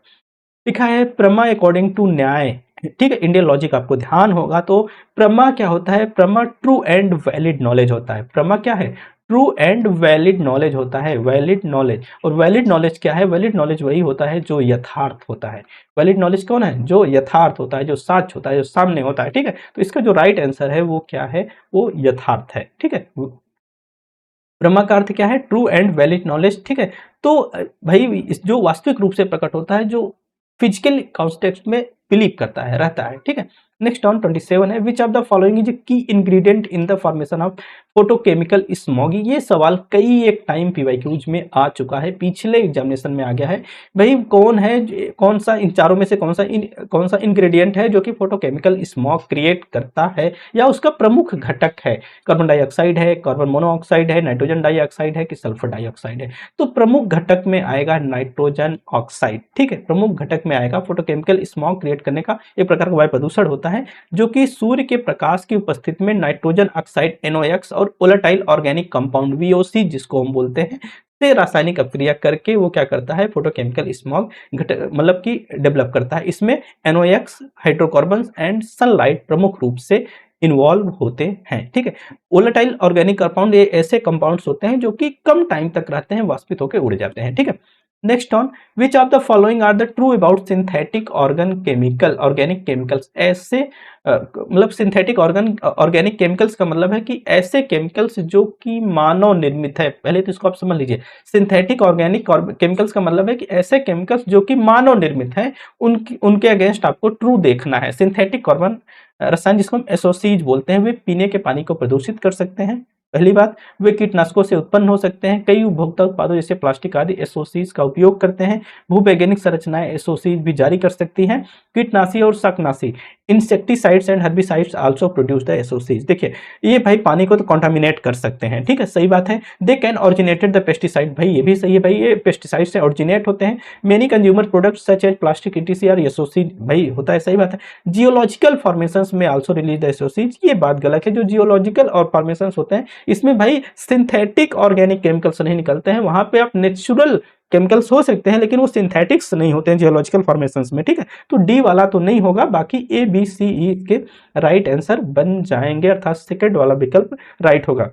लिखा है प्रमा अकॉर्डिंग टू न्याय। ठीक है, इंडियन लॉजिक आपको ध्यान होगा तो प्रमा क्या होता है, प्रमा ट्रू एंड वैलिड नॉलेज होता है। प्रमा क्या है, ट्रू एंड वैलिड नॉलेज होता है, वैलिड नॉलेज। और वैलिड नॉलेज क्या है, वैलिड नॉलेज वही होता है जो यथार्थ होता है। वैलिड नॉलेज कौन है, जो यथार्थ होता है, जो सच होता है, जो सामने होता है। ठीक है, तो इसका जो राइट आंसर है वो क्या है, वो यथार्थ है। ठीक है, ब्रह्मा का अर्थ क्या है, ट्रू एंड वैलिड नॉलेज। ठीक है, तो भाई इस जो वास्तविक रूप से प्रकट होता है, जो फिजिकल कॉन्टेक्स्ट में बिलीव करता है, रहता है। ठीक है, नेक्स्ट ऑन 27 है, which of the following is key ingredient in the formation of photochemical smog. ये सवाल कई एक टाइम पीवाईक्यूज में आ चुका है, पिछले एग्जामिनेशन में आ गया है। भाई कौन है, कौन सा इन चारों में से कौन सा इंग्रेडिएंट है जो कि फोटोकेमिकल स्मॉग क्रिएट करता है या उसका प्रमुख घटक है। कार्बन डाइऑक्साइड है, कार्बन मोनोऑक्साइड है, नाइट्रोजन डाइऑक्साइड है कि सल्फर डाइऑक्साइड है। तो प्रमुख घटक में आएगा नाइट्रोजन ऑक्साइड। ठीक है, प्रमुख घटक में आएगा। फोटोकेमिकल स्मॉग क्रिएट करने का एक प्रकार का वायु प्रदूषण होता है जो कि सूर्य के प्रकाश की उपस्थिति में नाइट्रोजन ऑक्साइड NOx और वोलेटाइल ऑर्गेनिक कंपाउंड VOC जिसको हम बोलते हैं से रासायनिक अपक्रिया करके वो क्या करता है, फोटोकेमिकल स्मॉग मतलब कि डेवलप करता है। इसमें NOx, हाइड्रोकार्बन्स एंड सनलाइट प्रमुख रूप से इन्वॉल्व होते हैं। ठीक है, वोलेटाइल ऑर्गेनिक कंपाउंड ये ऐसे कंपाउंड्स होते हैं जो कि कम टाइम तक रहते हैं, वाष्पित होकर उड़ जाते हैं। ठीक है, next on, which of the following are the true about synthetic organic chemicals. ऐसे मतलब सिंथेटिक ऑर्गेनिक केमिकल्स का मतलब है कि ऐसे केमिकल्स जो कि मानव निर्मित है। पहले तो इसको आप समझ लीजिए, सिंथेटिक ऑर्गेनिक केमिकल्स का मतलब है कि ऐसे केमिकल्स जो कि मानव निर्मित है उनके अगेंस्ट आपको ट्रू देखना है। सिंथेटिक कार्बन रसायन जिसको हम एसोसीज बोलते हैं, वे पीने के पानी को प्रदूषित कर सकते हैं। पहली बात, वे कीटनाशकों से उत्पन्न हो सकते हैं। कई उपभोक्ता उत्पादों जैसे प्लास्टिक आदि एसोसीज का उपयोग करते हैं। भूवैज्ञानिक संरचनाएं एसोसीज भी जारी कर सकती हैं। कीटनाशी और शाकनाशी insecticides and herbicides also produce the एसोसीज। देखिए ये भाई पानी को तो कॉन्टामिनेट कर सकते हैं। ठीक है, सही बात है। They can originated the pesticide, भाई ये भी सही है, भाई ये पेस्टिसाइड से ऑरिजिनेट होते हैं। Many consumer products such as plastic ETC और एसोसीज, भाई होता है, सही बात है। जियोलॉजिकल फॉर्मेशंस में आल्सो रिलीज द एसोसीज, ये बात गलत है। जो जियोलॉजिकल और फॉर्मेशंस होते हैं इसमें भाई सिंथेटिक ऑर्गेनिक केमिकल्स नहीं निकलते हैं, वहां पे आप नेचुरल केमिकल्स हो सकते हैं लेकिन वो सिंथेटिक्स नहीं होते हैं जियोलॉजिकल फॉर्मेशंस में। ठीक है, तो डी वाला तो नहीं होगा, बाकी ABCE के राइट आंसर बन जाएंगे, अर्थात सेकंड वाला विकल्प राइट होगा।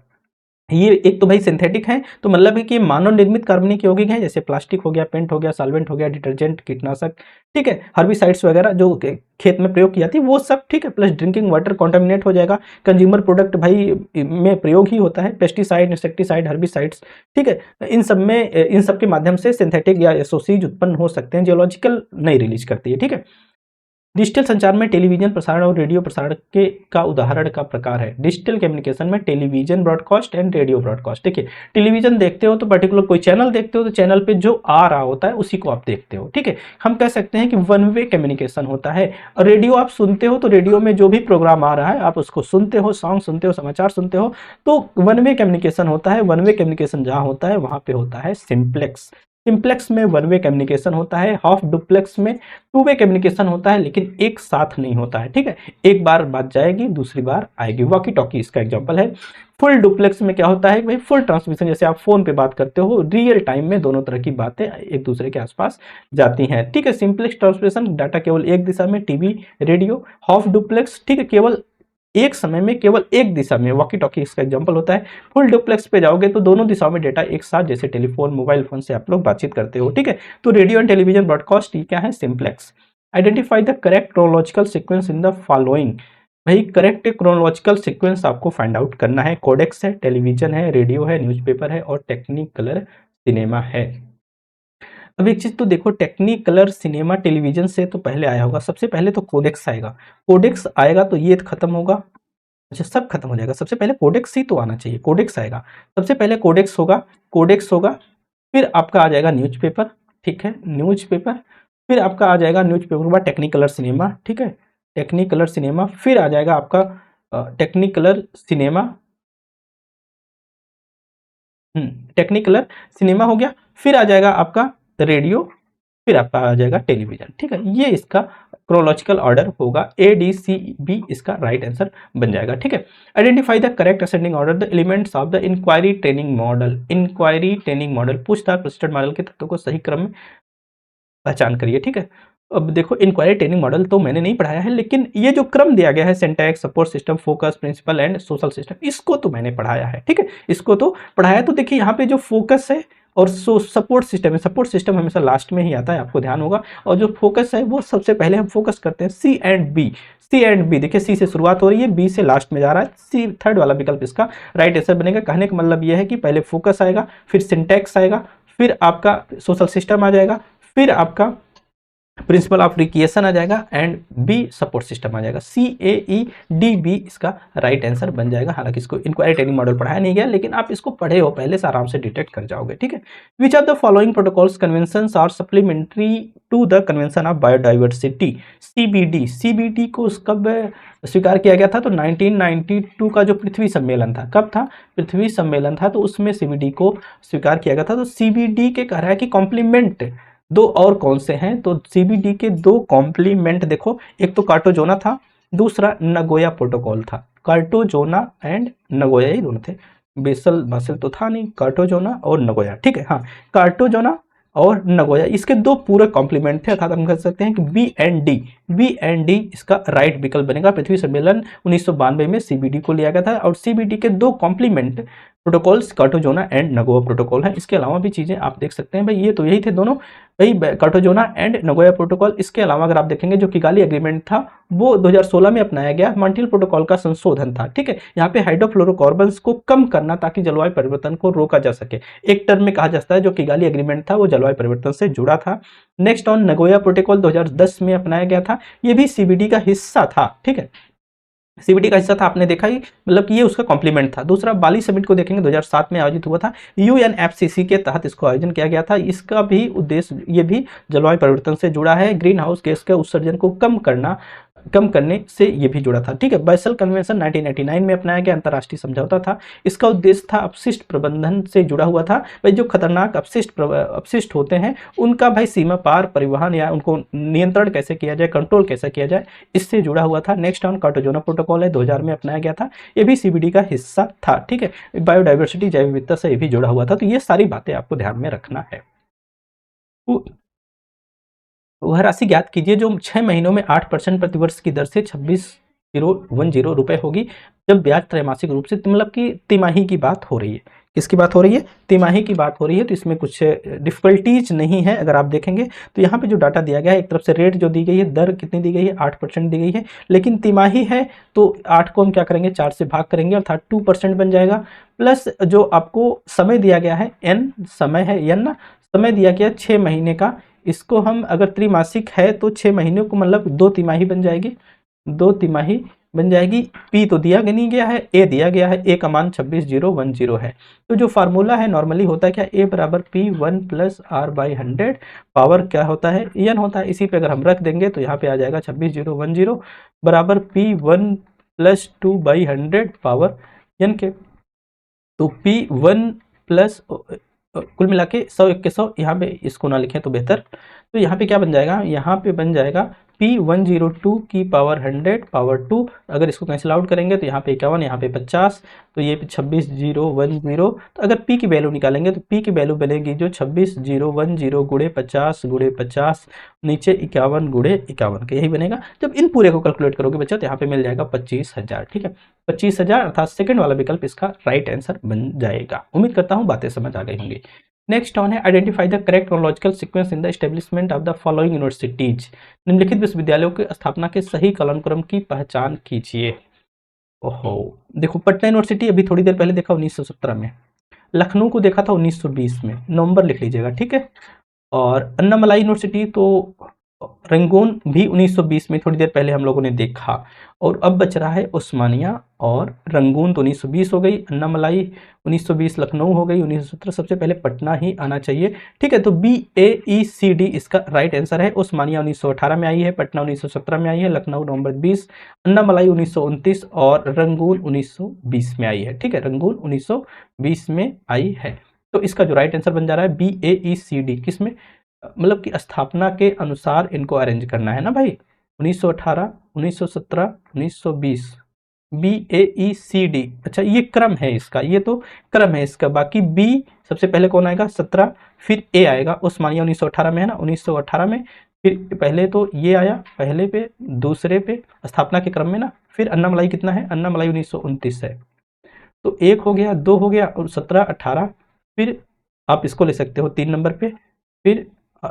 ये एक तो भाई सिंथेटिक है तो मतलब है कि मानव निर्मित कार्बनिक यौगिक हैं, जैसे प्लास्टिक हो गया, पेंट हो गया, सॉल्वेंट हो गया, डिटर्जेंट, कीटनाशक। ठीक है, हर्बिसाइड्स वगैरह जो खेत में प्रयोग की जाती है वो सब। ठीक है, प्लस ड्रिंकिंग वाटर कॉन्टामिनेट हो जाएगा। कंज्यूमर प्रोडक्ट भाई में प्रयोग ही होता है, पेस्टिसाइड, इंसेक्टिसाइड, हर्बिसाइड्स। ठीक है, इन सब के माध्यम से सिंथेटिक या एसोसीज उत्पन्न हो सकते हैं, जियोलॉजिकल नहीं रिलीज करती है। ठीक है, डिजिटल संचार में टेलीविजन प्रसारण और रेडियो प्रसारण के का उदाहरण का प्रकार है। डिजिटल कम्युनिकेशन में television broadcast and radio broadcast. देखिए, टेलीविजन देखते हो तो पर्टिकुलर कोई चैनल देखते हो तो चैनल पे जो आ रहा होता है उसी को आप देखते हो। ठीक है, हम कह सकते हैं कि वन वे कम्युनिकेशन होता है। और रेडियो आप सुनते हो तो रेडियो में जो भी प्रोग्राम आ रहा है आप उसको सुनते हो, सॉन्ग सुनते हो, समाचार सुनते हो, तो वन वे कम्युनिकेशन होता है। वन वे कम्युनिकेशन जहां होता है वहां पे होता है सिंप्लेक्स। सिंप्लेक्स में वन वे कम्युनिकेशन होता है। हाफ डुप्लेक्स में टू वे कम्युनिकेशन होता है लेकिन एक साथ नहीं होता है। ठीक है, एक बार बात जाएगी दूसरी बार आएगी। वॉकी टॉकी इसका एग्जांपल है। फुल डुप्लेक्स में क्या होता है भाई, फुल ट्रांसमिशन, जैसे आप फोन पे बात करते हो, रियल टाइम में दोनों तरह की बातें एक दूसरे के आसपास जाती हैं। ठीक है, सिंप्लेक्स ट्रांसमिशन, डाटा केवल एक दिशा में, टीवी, रेडियो। हाफ डुप्लेक्स, ठीक है, केवल एक समय में केवल एक दिशा में, वॉकी टॉकी इसका एग्जांपल होता है। फुल डुप्लेक्स पे जाओगे तो दोनों दिशाओं में डेटा एक साथ, जैसे टेलीफोन, मोबाइल फोन से आप लोग बातचीत करते हो, ठीक है। तो रेडियो एंड टेलीविजन ब्रॉडकास्ट ये क्या है, simplex. Identify the correct chronological sequence in the following, भाई करेक्ट क्रोनोलॉजिकल सीक्वेंस आपको फाइंड आउट करना है। कोडेक्स है, टेलीविजन है, रेडियो है, न्यूज़पेपर है और टेक्निकलर सिनेमा है। अब एक चीज तो देखो, टेक्निकलर सिनेमा टेलीविजन से तो पहले आया होगा, सबसे पहले तो कोडेक्स आएगा। कोडेक्स आएगा तो ये खत्म होगा, अच्छा सब खत्म हो जाएगा, सबसे पहले कोडेक्स ही तो आना चाहिए, कोडेक्स आएगा सबसे पहले, कोडेक्स होगा, कोडेक्स होगा, फिर आपका आ जाएगा न्यूज़पेपर, ठीक है, न्यूज़पेपर, फिर आपका आ जाएगा न्यूज़पेपर के बाद टेक्निकलर सिनेमा, ठीक है, टेक्निकलर सिनेमा, फिर आ जाएगा आपका टेक्निकलर सिनेमा, टेक्निकलर सिनेमा हो गया, फिर आ जाएगा आपका रेडियो, फिर आपका आ जाएगा टेलीविजन, ठीक है। ये इसका क्रोनोलॉजिकल ऑर्डर होगा, ADCB इसका राइट आंसर बन जाएगा, ठीक है। Identify the correct ascending order the elements of the inquiry training model. Inquiry training model, पूछताछ प्रोसीजर मॉडल के तत्वों को सही क्रम में पहचान करिए, ठीक है। अब देखो, इंक्वायरी ट्रेनिंग मॉडल तो मैंने नहीं पढ़ाया है, लेकिन ये जो क्रम दिया गया है, syntax, support system, focus, principle and social system, इसको तो मैंने पढ़ाया है, ठीक है, इसको तो पढ़ाया। तो देखिए यहाँ पे जो फोकस है और सपोर्ट सिस्टम है, सपोर्ट सिस्टम हमेशा लास्ट में ही आता है, आपको ध्यान होगा, और जो फोकस है वो सबसे पहले हम फोकस करते हैं। C and B, C and B, देखिए सी से शुरुआत हो रही है, बी से लास्ट में जा रहा है, सी थर्ड वाला विकल्प इसका राइट आंसर बनेगा। कहने का मतलब यह है कि पहले फोकस आएगा, फिर सिंटैक्स आएगा, फिर आपका सोशल सिस्टम आ जाएगा, फिर आपका प्रिंसिपल ऑफ रिक्रिएशन आ जाएगा एंड बी सपोर्ट सिस्टम आ जाएगा। CAEDB इसका राइट आंसर बन जाएगा। हालांकि इसको इंक्वायरी ट्रेनिंग मॉडल पढ़ाया नहीं गया, लेकिन आप इसको पढ़े हो पहले से, आराम से डिटेक्ट कर जाओगे, ठीक है। Which of the following protocols conventions are supplementary to the convention of biodiversity, CBD। CBD को कब स्वीकार किया गया था, तो 1992 का जो पृथ्वी सम्मेलन था, कब था, पृथ्वी सम्मेलन था, तो उसमें CBD को स्वीकार किया गया था। तो CBD के कह रहा है कि कॉम्प्लीमेंट दो और कौन से हैं, तो CBD के दो कॉम्प्लीमेंट देखो, एक तो कार्टोजोना था, दूसरा नगोया प्रोटोकॉल था। कार्टोजोना एंड नगोया ही दोनों थे, बेसल बासल तो था नहीं, कार्टोजोना और नगोया, ठीक है। हाँ, कार्टोजोना और नगोया, इसके दो पूरे कॉम्प्लीमेंट थे, अर्थात हम कह सकते हैं कि B&D इसका राइट विकल्प बनेगा। पृथ्वी सम्मेलन 1992 में CBD को लिया गया था, और CBD के दो complement protocols Cartagena and Nagoya protocol है। इसके अलावा भी चीजें आप देख सकते हैं, भाई ये तो यही थे दोनों, भाई कार्टोजोना एंड नगोया प्रोटोकॉल। इसके अलावा अगर आप देखेंगे जो किगाली एग्रीमेंट था वो 2016 में अपनाया गया, मॉन्ट्रियल प्रोटोकॉल का संशोधन था, ठीक है। यहाँ पे हाइड्रोफ्लोरोकार्बन्स को कम करना ताकि जलवायु परिवर्तन को रोका जा सके, एक टर्म में कहा जाता है जो किगाली एग्रीमेंट था वो जलवायु परिवर्तन से जुड़ा था। नेक्स्ट ऑन नगोया प्रोटोकॉल 2010 में अपनाया गया था, ये भी CBD का हिस्सा था, ठीक है, CBD का हिस्सा था, आपने देखा ही, मतलब कि ये उसका कॉम्प्लीमेंट था। दूसरा बाली समिट को देखेंगे, 2007 में आयोजित हुआ था, UNFCCC के तहत इसको आयोजन किया गया था। इसका भी उद्देश्य, ये भी जलवायु परिवर्तन से जुड़ा है, ग्रीन हाउस गैस के उत्सर्जन को कम करने से ये भी जुड़ा था, ठीक है। बैसल कन्वेंशन 1999 में अपनाया गया अंतर्राष्ट्रीय समझौता था। इसका उद्देश्य था अपशिष्ट प्रबंधन से जुड़ा हुआ था, भाई जो खतरनाक अपशिष्ट होते हैं उनका भाई सीमा पार परिवहन या उनको नियंत्रण कैसे किया जाए, कंट्रोल कैसे किया जाए, इससे जुड़ा हुआ था। नेक्स्ट ऑन कार्टोजोना प्रोटोकॉल है, 2000 में अपनाया गया था, ये भी CBD का हिस्सा था, ठीक है। बायोडाइवर्सिटी, जैव विविधता से ये भी जुड़ा हुआ था। तो ये सारी बातें आपको ध्यान में रखना है। वह राशि ज्ञात कीजिए जो 6 महीनों में 8% प्रतिवर्ष की दर से 26,010 रुपए होगी, जब ब्याज त्रैमासिक रूप से, मतलब कि तिमाही की बात हो रही है। किसकी बात हो रही है, तिमाही की बात हो रही है। तो इसमें कुछ डिफिकल्टीज नहीं है। अगर आप देखेंगे तो यहाँ पे जो डाटा दिया गया है, एक तरफ से रेट जो दी गई है, दर कितनी दी गई है, 8% दी गई है, लेकिन तिमाही है तो 8 को हम क्या करेंगे, 4 से भाग करेंगे, अर्थात 2% बन जाएगा। प्लस जो आपको समय दिया गया है, n समय है, n ना, समय दिया गया 6 महीने का, इसको हम अगर त्रिमासिक है तो 6 महीनों को मतलब 2 तिमाही बन जाएगी, 2 तिमाही बन जाएगी। P तो दिया नहीं गया है, A दिया गया है, A का मान 26,010 है। तो जो फार्मूला है नॉर्मली होता है क्या, A बराबर P1 प्लस R/100, पावर क्या होता है, N होता है। इसी पे अगर हम रख देंगे तो यहाँ पे आ जाएगा 26,010 बराबर P1 प्लस 2/100 पावर N के। तो P1 प्लस कुल मिला के 100 1 के 100, यहाँ पे इसको ना लिखें तो बेहतर। तो यहाँ पे क्या बन जाएगा, यहाँ पे बन जाएगा P102 की पावर 100 पावर 2, अगर इसको कैंसिल आउट करेंगे तो यहाँ पे 51, यहाँ पे 50, तो ये 26010। तो अगर P की वैल्यू निकालेंगे तो P की वैल्यू बनेगी जो 26010 गुणे 50 गुणे 50 नीचे 51 गुणे 51 का, यही बनेगा। जब इन पूरे को कैलकुलेट करोगे बच्चा तो यहाँ पे मिल जाएगा 25,000। ठीक है, 25,000 अर्थात सेकंड वाला विकल्प इसका राइट आंसर बन जाएगा। उम्मीद करता हूँ बातें समझ आ गई होंगी। नेक्स्ट ऑन है identify the correct chronological sequence in the establishment of the following universities. निम्नलिखित विश्वविद्यालयों की स्थापना के सही कालानुक्रम की पहचान कीजिए। ओहो, देखो पटना यूनिवर्सिटी अभी थोड़ी देर पहले देखा 1917 में, लखनऊ को देखा था 1920 में, नवंबर लिख लीजिएगा। ठीक है, और अन्नामलाई यूनिवर्सिटी तो रंगून भी 1920 में थोड़ी देर पहले हम लोगों ने देखा। और अब बच रहा है उस्मानिया और रंगून, तो 1920 हो गई, अन्नामलाई 1920, लखनऊ हो गई 1917, सबसे पहले पटना ही आना चाहिए। ठीक है, तो BAECD इसका राइट आंसर है। उस्मानिया 1918 में आई है, पटना 1917 में आई है, लखनऊ नवंबर 20, अन्नामलाई 1929 और रंगून 1920 में आई है। ठीक है, रंगून 1920 में आई है। तो इसका जो राइट आंसर बन जा रहा है BAECD, किसमें, मतलब कि स्थापना के अनुसार इनको अरेंज करना है ना भाई, 1918, 1917, 1920, BAECD। अच्छा, ये क्रम है इसका, ये तो क्रम है इसका। बाकी B सबसे पहले कौन आएगा, 17, फिर A आएगा। उस्मानिया 1918 में है ना, 1918 में, फिर पहले तो ये आया पहले पे, दूसरे पे स्थापना के क्रम में ना, फिर अन्नामलाई कितना है, अन्नामलाई 1929 है। तो 1 हो गया, 2 हो गया, और 17, 18, फिर आप इसको ले सकते हो 3 नंबर पे, फिर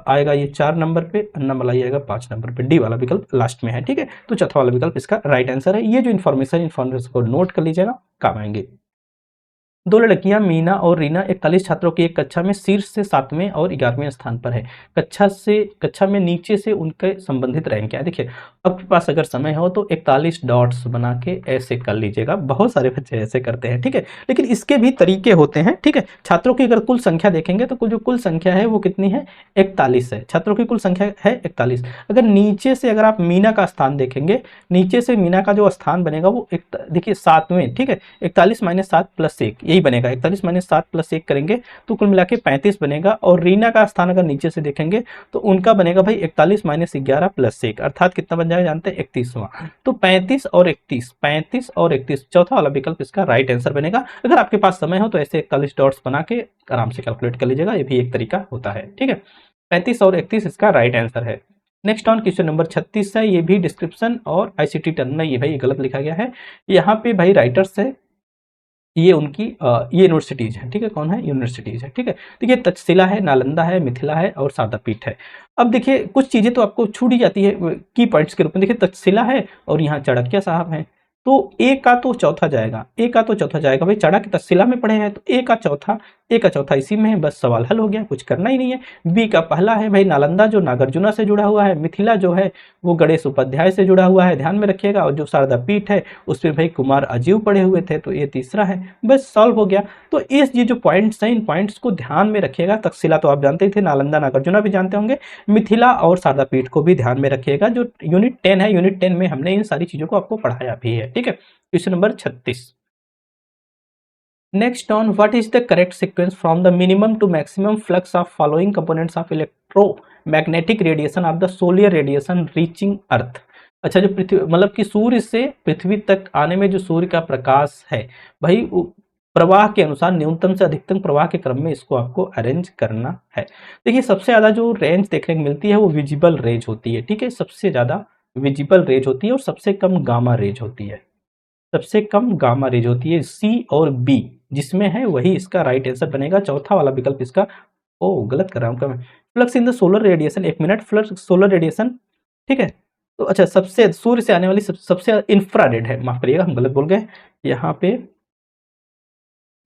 आएगा ये 4 नंबर पे, अन्नामलाई आएगा 5 नंबर पे, डी वाला विकल्प लास्ट में है। ठीक है, तो चौथा वाला विकल्प इसका राइट आंसर है। ये जो इन्फॉर्मेशन को नोट कर लीजिएगा, काम आएंगे। दो लड़कियां मीना और रीना 41 छात्रों की एक कक्षा में शीर्ष से 7वें और 11वें स्थान पर है। कक्षा में नीचे से उनके संबंधित रैंक क्या है। देखिए, आपके पास अगर समय हो तो 41 डॉट्स बना के ऐसे कर लीजिएगा, बहुत सारे बच्चे ऐसे करते हैं। ठीक है, लेकिन इसके भी तरीके होते हैं। ठीक है, छात्रों की अगर कुल संख्या देखेंगे तो जो कुल संख्या है वो कितनी है, 41 है। छात्रों की कुल संख्या है 41। अगर नीचे से अगर आप मीना का स्थान देखेंगे, नीचे से मीना का जो स्थान बनेगा वो देखिए 7वें। ठीक है, 41 - 7 + 1 यही बनेगा, 41 - 7 + 1 करेंगे तो कुल मिला के 35 बनेगा। और रीना का स्थान अगर नीचे से देखेंगे तो उनका बनेगा भाई 41 - 11 + 1, अर्थात कितना बन जाएगा जानते हैं, 31वां। तो 35 और 31 चौथा वाला विकल्प इसका राइट आंसर बनेगा। अगर आपके पास समय हो तो ऐसे 41 डॉट्स बना के आराम से कैलकुलेट कर लीजिएगा, ये भी एक तरीका होता है। ठीक है, 35 और 31 इसका राइट आंसर है। नेक्स्ट ऑन क्वेश्चन नंबर 36 है, ये भी डिस्क्रिप्शन और ICT टर्मिनल, ये भाई गलत लिखा गया है। यहाँ पे भाई राइटर्स है, ये उनकी ये यूनिवर्सिटीज है। ठीक है, कौन है, यूनिवर्सिटीज है। ठीक है, देखिए तक्षशिला है, नालंदा है, मिथिला है और शारदापीठ है। अब देखिए कुछ चीजें तो आपको छूट ही जाती है की पॉइंट्स के रूप में। देखिए तक्षशिला है और यहाँ चाणक्य साहब हैं, तो ए का तो चौथा जाएगा, ए का तो चौथा जाएगा भाई, चाणक्य तक्षशिला में पढ़े हैं तो ए का चौथा इसी में है, बस सवाल हल हो गया, कुछ करना ही नहीं है। बी का पहला है भाई नालंदा, जो नागार्जुना से जुड़ा हुआ है। मिथिला जो है वो गणेश उपाध्याय से जुड़ा हुआ है, ध्यान में रखिएगा। और जो शारदापीठ है उसमें भाई कुमार अजीव पढ़े हुए थे, तो ये तीसरा है, बस सॉल्व हो गया। तो ये जो पॉइंट्स हैं, इन पॉइंट्स को ध्यान में रखिएगा। तक्षशिला तो आप जानते ही थे, नालंदा नागार्जुना भी जानते होंगे, मिथिला और शारदापीठ को भी ध्यान में रखिएगा। जो यूनिट 10 है, यूनिट 10 में हमने इन सारी चीजों को आपको पढ़ाया भी है। ठीक है, question number 36। Next on, what is the correct sequence from the minimum to maximum flux of following components of electromagnetic radiation of the solar radiation reaching earth? अच्छा, जो पृथ्वी मतलब कि सूर्य से पृथ्वी तक आने में जो सूर्य का प्रकाश है भाई, प्रवाह के अनुसार न्यूनतम से अधिकतम प्रवाह के क्रम में इसको आपको अरेंज करना है। देखिए सबसे ज्यादा जो रेंज देखने को मिलती है वो विजिबल रेंज होती है। ठीक है, सबसे ज्यादा विजिबल रेंज होती है और सबसे कम गामा रेंज होती है। सबसे कम गामा रेज होती है सी और बी, जिसमें है वही इसका राइट आंसर बनेगा। चौथा वाला विकल्प इसका, ओ गलत कर रहा हूं क्या मैं, flux in the solar radiation, 1 minute, flux solar radiation. ठीक है, तो अच्छा सबसे सूर्य से आने वाली सबसे इंफ्रारेड है, माफ करिएगा हम गलत बोल गए, यहाँ पे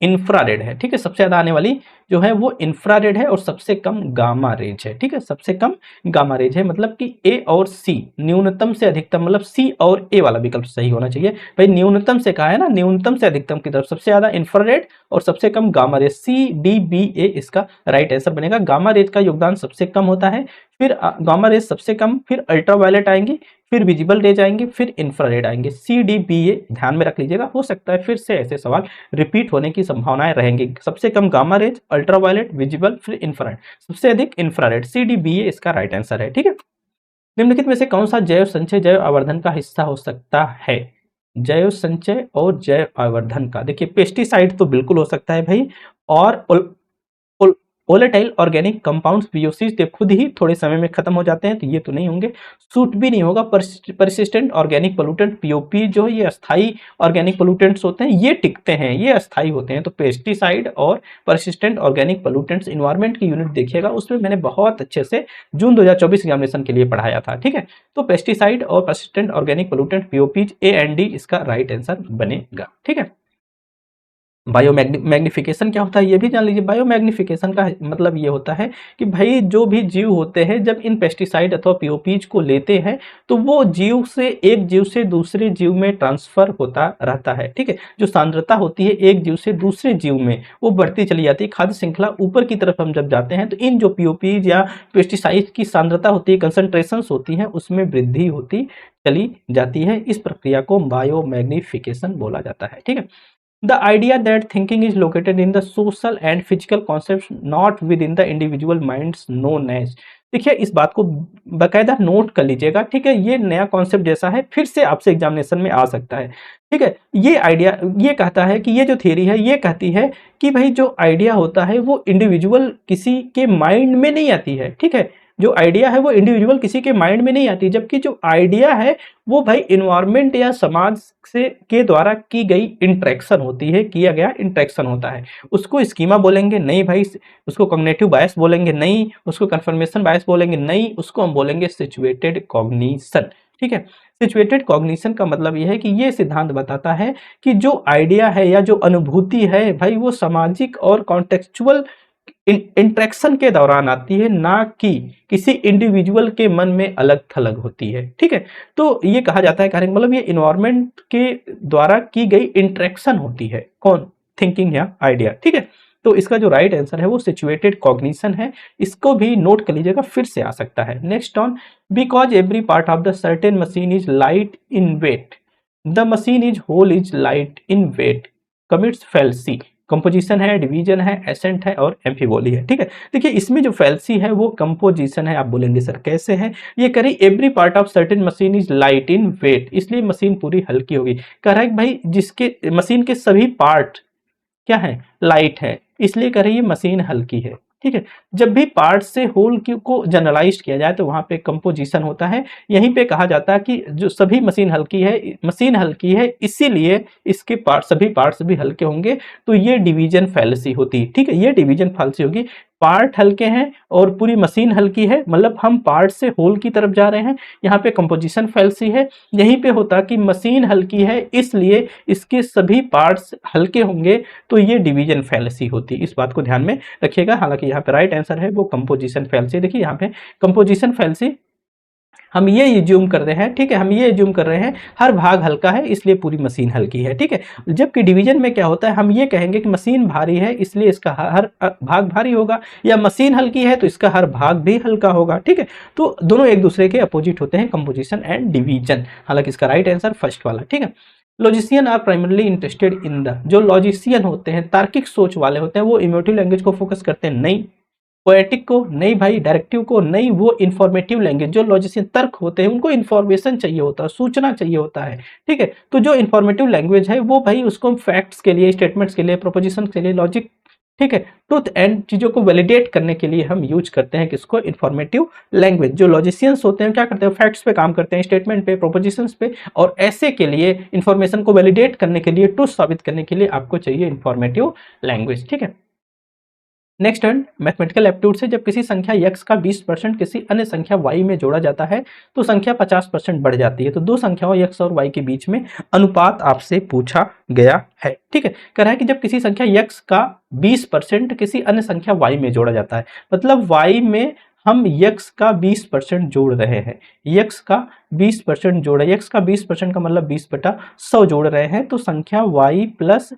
इंफ्रारेड है। ठीक है, सबसे ज्यादा आने वाली जो है वो इंफ्रारेड है और सबसे कम गामा रेज है। ठीक है, सबसे कम गामा रेज है, मतलब कि ए और सी, न्यूनतम से अधिकतम, मतलब सी और ए वाला विकल्प सही होना चाहिए भाई। न्यूनतम से कहा है ना, न्यूनतम से अधिकतम की तरफ सबसे ज्यादा इंफ्रारेड और सबसे कम गामा रेज, CDBA इसका राइट आंसर बनेगा। गामा रेज का योगदान सबसे कम होता है, फिर गामा रेज सबसे कम, फिर अल्ट्रावायलेट आएंगी, फिर विजिबल रेज आएंगे, फिर इंफ्रारेड आएंगे। CDBA ध्यान में रख लीजिएगा, हो सकता है फिर से ऐसे सवाल रिपीट होने की संभावनाएं रहेंगी। सबसे कम गामा रेज, अल्ट्रावायलेट, विजिबल, फिर इंफ्रारेड, सबसे अधिक इंफ्रारेड, CDBA इसका राइट आंसर है। ठीक है, निम्नलिखित में से कौन सा जैव संचय जैव आवर्धन का हिस्सा हो सकता है? जैव संचय और जैव आवर्धन का, देखिए पेस्टिसाइड तो बिल्कुल हो सकता है भाई, और वोलेटाइल ऑर्गेनिक कंपाउंड्स पीओसी ते खुद ही थोड़े समय में खत्म हो जाते हैं, तो ये तो नहीं होंगे। सूट भी नहीं होगा। परसिस्टेंट ऑर्गेनिक पोल्यूटेंट पीओपी जो है ये अस्थाई ऑर्गेनिक पोल्यूटेंट्स होते हैं, ये टिकते हैं, ये अस्थाई होते हैं। तो पेस्टिसाइड और परसिस्टेंट ऑर्गेनिक पोल्यूटेंट्स, इन्वायरमेंट की यूनिट देखिएगा, उसमें मैंने बहुत अच्छे से जून 2024 एग्जामिनेशन के लिए पढ़ाया था, ठीक है। तो पेस्टिसाइड और persistent organic pollutant POP, A and D इसका राइट आंसर बनेगा, ठीक है। बायो मैग्निफिकेशन क्या होता है ये भी जान लीजिए। बायो मैग्निफिकेशन का मतलब ये होता है कि भाई जो भी जीव होते हैं जब इन पेस्टिसाइड अथवा पीओपीज को लेते हैं तो वो जीव से, एक जीव से दूसरे जीव में ट्रांसफर होता रहता है, ठीक है। जो सांद्रता होती है एक जीव से दूसरे जीव में वो बढ़ती चली जाती है। खाद्य श्रृंखला ऊपर की तरफ हम जब जाते हैं तो इन जो पीओपीज या पेस्टिसाइड की सांद्रता होती है, कंसंट्रेशन होती है, उसमें वृद्धि होती चली जाती है। इस प्रक्रिया को बायो मैग्निफिकेशन बोला जाता है, ठीक है। The idea that thinking is located in the social and physical concepts, not within the individual minds known as। देखिए इस बात को बकायदा नोट कर लीजिएगा, ठीक है। ये नया कॉन्सेप्ट जैसा है, फिर से आपसे एग्जामिनेशन में आ सकता है, ठीक है। ये आइडिया ये कहता है कि ये जो थ्योरी है ये कहती है कि भाई जो आइडिया होता है वो इंडिविजुअल किसी के माइंड में नहीं आती है, ठीक है। जो आइडिया है वो इंडिविजुअल किसी के माइंड में नहीं आती, जबकि जो आइडिया है वो भाई इन्वायरमेंट या समाज से के द्वारा की गई इंटरेक्शन होती है, किया गया इंटरेक्शन होता है। उसको स्कीमा बोलेंगे नहीं भाई, उसको कॉग्निटिव बायस बोलेंगे नहीं, उसको कंफर्मेशन बायस बोलेंगे नहीं, उसको हम बोलेंगे सिचुएटेड कॉग्निशन, ठीक है। सिचुएटेड कॉग्निशन का मतलब यह है कि ये सिद्धांत बताता है कि जो आइडिया है या जो अनुभूति है भाई वो सामाजिक और कॉन्टेक्चुअल इंटरेक्शन के दौरान आती है, ना कि किसी इंडिविजुअल के मन में अलग थलग होती है, ठीक है। तो ये कहा जाता है, कहने का मतलब ये इन्वायरमेंट के द्वारा की गई इंटरेक्शन होती है, कौन, थिंकिंग या आइडिया, ठीक है। तो इसका जो राइट आंसर है वो सिचुएटेड कॉग्निशन है। इसको भी नोट कर लीजिएगा, फिर से आ सकता है। Next on, because every part of the certain machine is light in weight, the machine is whole is light in weight, commits fallacy. Composition है, डिवीजन है, एसेंट है और एम्फीबोली है, ठीक है। देखिए इसमें जो फैल्सी है वो कंपोजिशन है। आप बोलेंगे सर कैसे है? ये कह रही every part of certain machine is light in weight, इसलिए मशीन पूरी हल्की होगी। कह रहा है कि भाई जिसके मशीन के सभी पार्ट क्या है, लाइट है, इसलिए कह रही है मशीन हल्की है, ठीक है। जब भी पार्ट से होल को जनरलाइज किया जाए तो वहां पे कंपोजिशन होता है। यहीं पे कहा जाता है कि जो सभी मशीन हल्की है इसीलिए इसके पार्ट, सभी पार्ट्स भी हल्के होंगे, तो ये डिवीजन फैलेसी होती है, ठीक है। ये डिवीजन फैलेसी होगी। पार्ट हल्के हैं और पूरी मशीन हल्की है, मतलब हम पार्ट से होल की तरफ जा रहे हैं, यहाँ पे कंपोजिशन फैलेसी है। यहीं पे होता कि मशीन हल्की है इसलिए इसके सभी पार्ट्स हल्के होंगे, तो ये डिवीजन फैलेसी होती है। इस बात को ध्यान में रखिएगा। हालांकि यहाँ पे राइट आंसर है वो कंपोजिशन फैलेसी। देखिए यहाँ पे कंपोजिशन फैलेसी हम ये एज्यूम कर रहे हैं, ठीक है, हम ये एज्यूम कर रहे हैं हर भाग हल्का है इसलिए पूरी मशीन हल्की है, ठीक है। जबकि डिवीजन में क्या होता है, हम ये कहेंगे कि मशीन भारी है इसलिए इसका हर भाग भारी होगा, या मशीन हल्की है तो इसका हर भाग भी हल्का होगा, ठीक है। तो दोनों एक दूसरे के अपोजिट होते हैं, कंपोजिशन एंड डिवीजन। हालांकि इसका राइट आंसर फर्स्ट वाला, ठीक है। Logician are primarily interested in the, जो लॉजिशियन होते हैं, तार्किक सोच वाले होते हैं, वो इमोटिव लैंग्वेज को फोकस करते हैं नहीं, पोएटिक को नहीं भाई, डायरेक्टिव को नहीं, वो इंफॉर्मेटिव लैंग्वेज। जो लॉजिशियन तर्क होते हैं उनको इंफॉर्मेशन चाहिए होता है, सूचना चाहिए होता है, ठीक है। तो जो इंफॉर्मेटिव लैंग्वेज है वो भाई उसको फैक्ट्स के लिए, स्टेटमेंट्स के लिए, प्रोपोजिशन के लिए, लॉजिक, ठीक है, ट्रुथ एंड चीजों को वैलिडेट करने के लिए हम यूज करते हैं किसको, इंफॉर्मेटिव लैंग्वेज। जो लॉजिशियंस होते हैं क्या करते हैं, फैक्ट्स पे काम करते हैं, स्टेटमेंट पे, प्रोपोजिशंस पे, और ऐसे के लिए इंफॉर्मेशन को वैलिडेट करने के लिए, ट्रुथ साबित करने के लिए आपको चाहिए इंफॉर्मेटिव लैंग्वेज, ठीक है। नेक्स्ट टर्न मैथमेटिकल एप्टीट्यूड से, जब किसी संख्या x का 20% किसी अन्य संख्या y में जोड़ा जाता है तो संख्या 50% बढ़ जाती है। तो दो संख्याओं x और y के बीच में अनुपात आपसे पूछा गया है, ठीक है। कह रहा है कि जब किसी संख्या x का 20% किसी अन्य संख्या y में जोड़ा जाता है, मतलब y में हम x का 20% जोड़ रहे हैं, x का 20% जोड़ रहे हैं, x का 20% का मतलब 20/100 जोड़ रहे हैं, तो संख्या y प्लस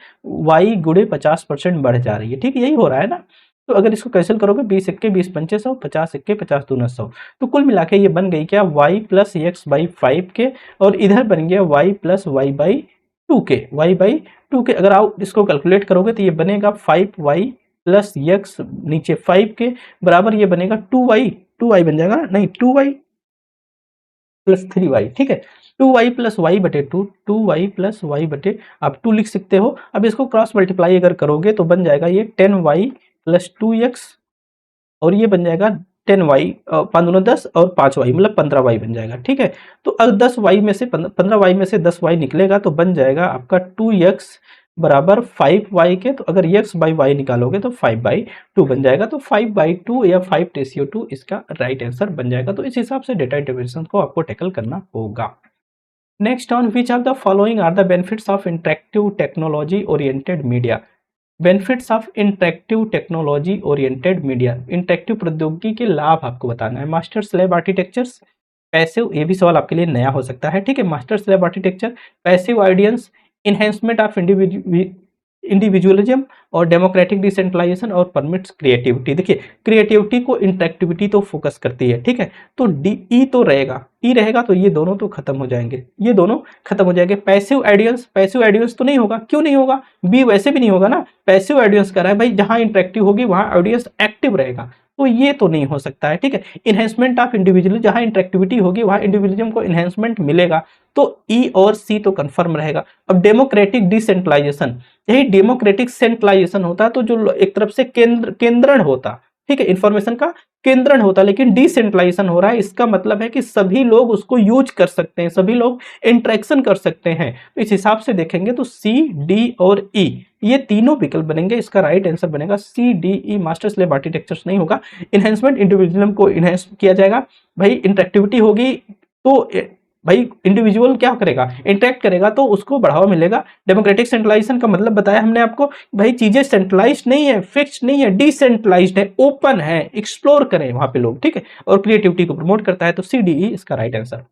y गुणे 50% बढ़ जा रही है, ठीक है, यही हो रहा है ना। तो अगर इसको कैंसिल करोगे 20 इक्के 20 पंचे 100, 50 इक्के 50 दूना 100, तो कुल मिला के ये बन गई क्या, y प्लस एक्स बाई 5 के, और इधर बन गया y प्लस वाई बाई 2 के, y बाई 2 के। अगर आप इसको कैलकुलेट करोगे तो ये बनेगा 5y प्लस एक्स नीचे 5 के बराबर, ये बनेगा 2y, 2y बन जाएगा, नहीं 2y, प्लस 3y, ठीक है। 2y प्लस वाई बटे 2, 2y प्लस वाई बटे आप 2 लिख सकते हो। अब इसको क्रॉस मल्टीप्लाई अगर करोगे तो बन जाएगा ये 10y प्लस 2x, और ये बन जाएगा 10y, 5 दूना 10 और 5y मतलब 15y बन जाएगा, ठीक है। तो अगर 10y में से 15y में से 10y निकलेगा तो बन जाएगा आपका 2x बराबर 5y के, तो अगर x बाई y निकालोगे तो 5/2 बन जाएगा, तो 5/2 या 5/2 इसका राइट आंसर बन जाएगा। तो इस हिसाब से डेटा इंटरप्रिटेशन को आपको टैकल करना होगा। Next on which of the following are the benefits of interactive technology oriented media. Benefits of interactive technology oriented media, interactive प्रौद्योगिकी के लाभ आपको बताना है। मास्टर स्लेव आर्किटेक्चर्स, पैसिव, ये भी सवाल आपके लिए नया हो सकता है, ठीक है। Master slave architecture, passive audience, enhancement of individualism और डेमोक्रेटिक डिसेंट्रलाइजेशन और परमिट्स क्रिएटिविटी। देखिए क्रिएटिविटी को इंटरेक्टिविटी तो फोकस करती है, ठीक है। तो डी ई तो रहेगा, ई रहेगा तो ये दोनों तो खत्म हो जाएंगे, ये दोनों खत्म हो जाएंगे। पैसिव ऑडियंस, पैसिव ऑडियंस तो नहीं होगा, क्यों नहीं होगा, बी वैसे भी नहीं होगा ना। पैसिव ऑडियंस कर रहा है भाई, जहां इंटरेक्टिव होगी वहां ऑडियंस एक्टिव रहेगा, तो ये तो नहीं हो सकता है, ठीक है। इन्हेंसमेंट ऑफ इंडिविजुअलिज्म, जहां इंटरेक्टिविटी होगी वहां इंडिविजुअलिज्म को इन्हेंसमेंट मिलेगा, तो ई और सी तो कंफर्म रहेगा। अब डेमोक्रेटिक डिसेंट्रलाइजेशन, यही डेमोक्रेटिक सेंट्रलाइजेशन होता है, तो जो एक तरफ से केंद्रण होता, ठीक है, इंफॉर्मेशन का केंद्रण होता, लेकिन डिसेंट्रलाइजेशन हो रहा है। इसका मतलब है कि सभी लोग उसको यूज कर सकते हैं, सभी लोग इंटरेक्शन कर सकते हैं। तो इस हिसाब से देखेंगे तो सी, डी और ई ये तीनों विकल्प बनेंगे। इसका राइट आंसर बनेगा सी, डी, ई। मास्टर स्लेव आर्किटेक्चर्स नहीं होगा। इनहेंसमेंट इंडिविजुअलिज्म को इनहेंस किया जाएगा, भाई इंटरेक्टिविटी होगी तो भाई इंडिविजुअल क्या करेगा, इंटरेक्ट करेगा तो उसको बढ़ावा मिलेगा। डेमोक्रेटिक सेंट्रलाइजेशन का मतलब बताया हमने आपको, भाई चीजें सेंट्रलाइज्ड नहीं है, फिक्स्ड नहीं है, डिसेंट्रलाइज्ड है, ओपन है, एक्सप्लोर करें वहां पे लोग, ठीक है। और क्रिएटिविटी को प्रमोट करता है, तो सी, डी, ई इसका राइट आंसर।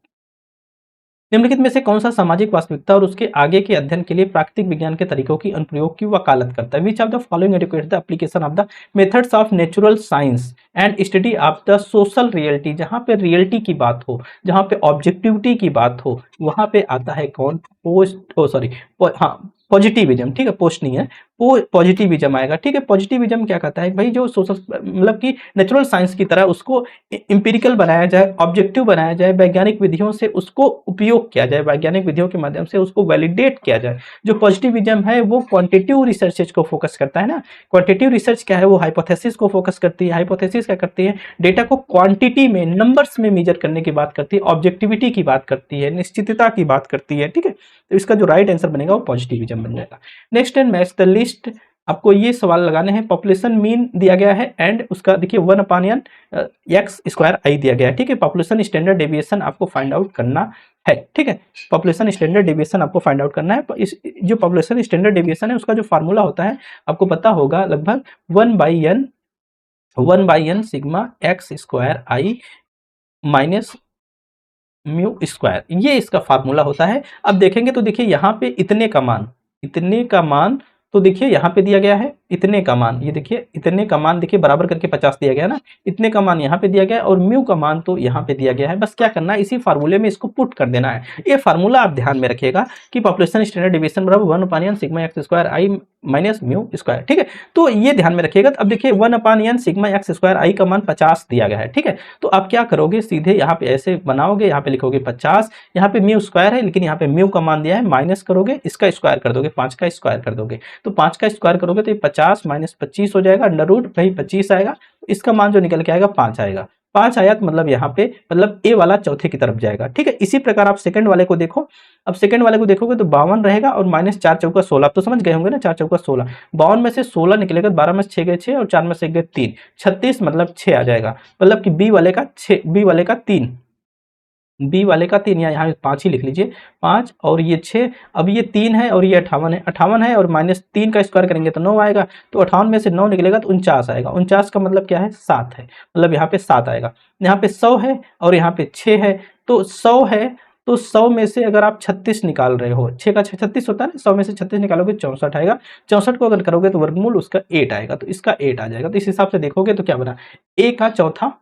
निम्नलिखित में से कौन सा सामाजिक वास्तविकता और उसके आगे के अध्ययन के लिए प्राकृतिक विज्ञान के तरीकों की अनुप्रयोग की वकालत करता है। Which of the following advocate the application of the methods of natural science and study of the social reality. जहां पे रियलिटी की बात हो, जहां पे ऑब्जेक्टिविटी की बात हो, वहां पे आता है कौन, पोस्ट, ओ सॉरी, हाँ पॉजिटिविज्म, ठीक है, पोस्ट नहीं है, वो पॉजिटिविज्म आएगा, ठीक है। पॉजिटिविज्म क्या कहता है भाई, जो सोशल मतलब कि नेचुरल साइंस की तरह उसको इंपिरिकल बनाया जाए, ऑब्जेक्टिव बनाया जाए, वैज्ञानिक विधियों से उसको उपयोग किया जाए, वैज्ञानिक विधियों के माध्यम से उसको वैलिडेट किया जाए। जो पॉजिटिविज्म है वो क्वांटिटेटिव रिसर्च को फोकस करता है ना। क्वांटिटेटिव रिसर्च क्या है, वो हाइपोथेसिस को फोकस करती है। हाइपोथेसिस क्या करती है, डेटा को क्वांटिटी में, नंबर्स में मेजर करने की बात करती है, ऑब्जेक्टिविटी की बात करती है, निश्चितता की बात करती है, ठीक है। तो इसका जो राइट आंसर बनेगा वो पॉजिटिविज्म बन जाएगा। Next and match the list, आपको ये सवाल लगाने हैं। पॉपुलेशन मीन दिया गया है एंड उसका देखिए 1/n एक्स स्क्वायर आई दिया गया है, ठीक है। पॉपुलेशन स्टैंडर्ड डेविएशन आपको फाइंड आउट करना है, ठीक है। पॉपुलेशन स्टैंडर्ड डेविएशन आपको फाइंड आउट करना है। इस जो पॉपुलेशन स्टैंडर्ड डेविएशन है उसका जो फार्मूला होता है आपको पता होगा, लगभग 1/n सिग्मा एक्स स्क्वायर आई माइनस म्यू स्क्वायर, ये इसका फार्मूला होता है। अब देखेंगे तो देखिए यहाँ पे इतने का मान, इतने का मान तो देखिए यहाँ पे दिया गया है, इतने का मान, ये देखिए इतने का मान देखिए बराबर करके 50 दिया गया है ना, इतने का मान यहाँ पे दिया गया है और म्यू का मान तो यहाँ पे दिया गया है। बस क्या करना है, इसी फार्मूले में इसको पुट कर देना है। ये फार्मूला आप ध्यान में रखिएगा कि पॉपुलेशन स्टैंडर्ड डेविएशन बराबर 1/n सिग्मा एक्स स्क्वायर आई माइनस म्यू स्क्वायर, ठीक है। तो ये ध्यान में रखिएगा। अब देखिए 1/n सिग्मा एक्स स्क्वायर आई का मान 50 दिया गया है, ठीक है। तो आप क्या करोगे, सीधे यहाँ पे ऐसे बनाओगे, यहाँ पे लिखोगे 50, यहाँ पे म्यू स्क्वायर है लेकिन यहाँ पे म्यू का मान दिया है, माइनस करोगे, इसका स्क्वायर कर दोगे, 5 का स्क्वायर कर दोगे, तो 5 का स्क्वायर करोगे तो ये 50 माइनस 25 हो जाएगा, अंडर रूट भाई 25 आएगा, इसका मान जो निकल के आएगा 5 आएगा। 5 आया तो मतलब यहाँ पे मतलब ए वाला चौथे की तरफ जाएगा, ठीक है। इसी प्रकार आप सेकंड वाले को देखो। अब सेकंड वाले को देखोगे तो 52 रहेगा और माइनस 4 चौका 16, आप तो समझ गए होंगे ना, 4 चौका 16, 52 में से 16 निकलेगा, 12 में से 6 गए 6 और 4 में से 1 गए 3, 36 मतलब 6 आ जाएगा, मतलब कि बी वाले का 6, बी वाले का 3, बी वाले का 3, या यहाँ 5 ही लिख लीजिए, 5 और ये 6, अब ये 3 है और ये 58 है, 58 है और माइनस 3 का स्क्वायर करेंगे तो 9 आएगा, तो 58 में से 9 निकलेगा तो 49 आएगा। 49 का मतलब क्या है, 7 है, मतलब यहाँ पे 7 आएगा। यहाँ पे 100 है और यहाँ पे 6 है, तो 100 है तो 100 में से अगर आप 36 निकाल रहे हो, 6 का 6 36 होता है ना, 100 में से 36 निकालोगे 64 आएगा। 64 को अगर करोगे तो वर्गमूल उसका 8 आएगा, तो इसका 8 आ जाएगा। तो इस हिसाब से देखोगे तो क्या बना, ए का चौथा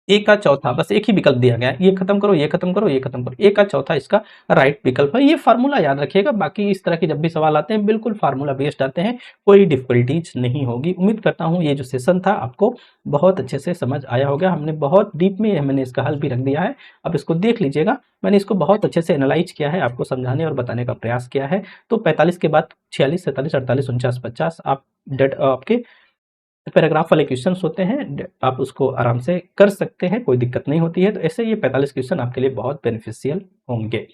ए का चौथा, बस एक ही विकल्प दिया गया है, ये खत्म करो, ये खत्म करो, ये खत्म करो, ए का चौथा इसका राइट विकल्प है। ये फार्मूला याद रखिएगा, बाकी इस तरह के जब भी सवाल आते हैं बिल्कुल फार्मूला बेस्ड आते हैं, कोई डिफिकल्टीज नहीं होगी। उम्मीद करता हूँ ये जो सेशन था आपको बहुत अच्छे से समझ आया होगा। हमने बहुत डीप में मैंने इसका हल भी रख दिया है, अब इसको देख लीजिएगा। मैंने इसको बहुत अच्छे से एनालाइज किया है, आपको समझाने और बताने का प्रयास किया है। तो 45 के बाद 46, 47, 48, 49, 50 आप आपके पैराग्राफ वाले क्वेश्चंस होते हैं, आप उसको आराम से कर सकते हैं, कोई दिक्कत नहीं होती है। तो ऐसे ये 45 क्वेश्चन आपके लिए बहुत बेनिफिशियल होंगे।